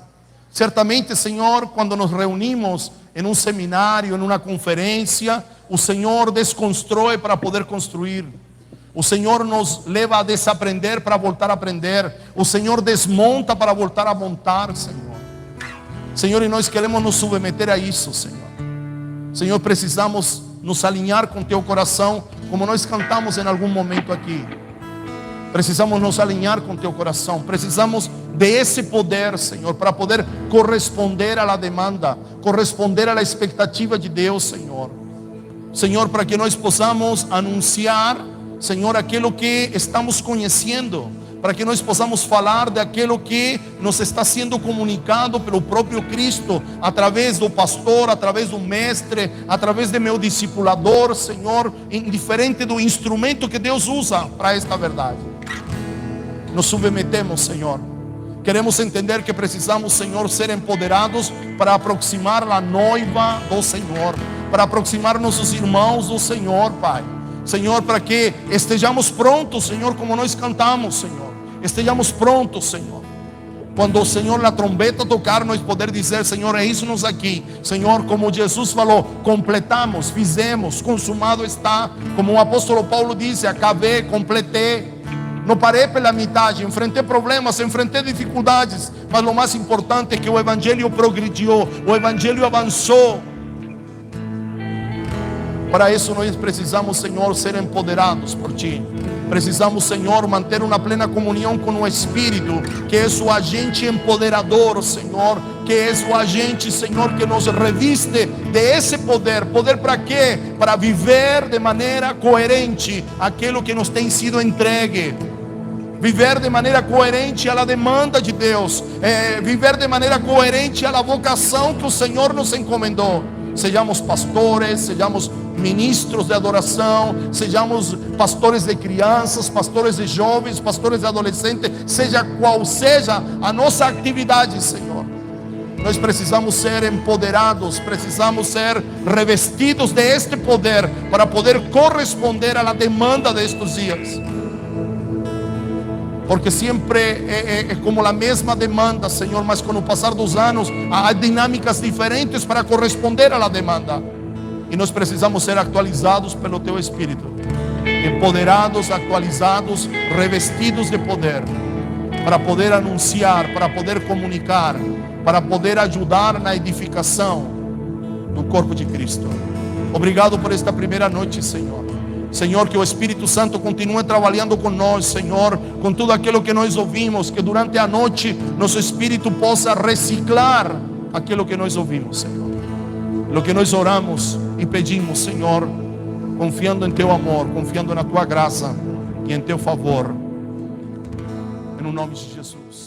Certamente, Senhor, quando nos reunimos em um seminário, em uma conferência, o Senhor desconstrói para poder construir. O Senhor nos leva a desaprender para voltar a aprender. O Senhor desmonta para voltar a montar, Senhor. Senhor, e nós queremos nos submeter a isso, Senhor. Senhor, precisamos nos alinhar com Teu coração, como nós cantamos em algum momento aqui. Precisamos nos alinhar com Teu coração. Precisamos de esse poder, Senhor, para poder corresponder à demanda, corresponder à expectativa de Deus, Senhor. Senhor, para que nós possamos anunciar, Senhor, aquilo que estamos conhecendo, para que nós possamos falar daquilo que nos está sendo comunicado pelo próprio Cristo, através do pastor, através do mestre, através de meu discipulador, Senhor, indiferente do instrumento que Deus usa para esta verdade. Nos submetemos, Senhor. Queremos entender que precisamos, Senhor, ser empoderados para aproximar a noiva do Senhor, para aproximar nossos irmãos do Senhor, Pai. Senhor, para que estejamos prontos, Senhor, como nós cantamos, Senhor. Estejamos prontos, Senhor. Quando o Senhor, na trombeta tocar, nós poder dizer: Senhor, eis-nos aqui. Senhor, como Jesus falou, completamos, fizemos, consumado está. Como o apóstolo Paulo disse: acabei, completei. Não parei pela metade, enfrentei problemas, enfrentei dificuldades, mas o mais importante é que o Evangelho progrediu, o Evangelho avançou. Para isso nós precisamos, Senhor, ser empoderados por Ti. Precisamos, Senhor, manter uma plena comunhão com o Espírito, que é o agente empoderador, Senhor, que é o agente, Senhor, que nos reviste de esse poder. Poder para quê? Para viver de maneira coerente aquilo que nos tem sido entregue. Viver de maneira coerente à demanda de Deus, viver de maneira coerente à vocação que o Senhor nos encomendou. Sejamos pastores, sejamos ministros de adoração, sejamos pastores de crianças, pastores de jovens, pastores de adolescentes, seja qual seja a nossa atividade, Senhor. Nós precisamos ser empoderados, precisamos ser revestidos de este poder para poder corresponder à demanda destes dias. Porque sempre é como a mesma demanda, Senhor, mas com o passar dos anos há dinâmicas diferentes para corresponder à demanda. E nós precisamos ser atualizados pelo Teu Espírito, empoderados, atualizados, revestidos de poder, para poder anunciar, para poder comunicar, para poder ajudar na edificação do corpo de Cristo. Obrigado por esta primeira noite, Senhor. Senhor, que o Espírito Santo continue trabalhando conosco, Senhor, com tudo aquilo que nós ouvimos, que durante a noite nosso Espírito possa reciclar aquilo que nós ouvimos, Senhor. O que nós oramos e pedimos, Senhor, confiando em Teu amor, confiando na Tua graça e em Teu favor, em nome de Jesus.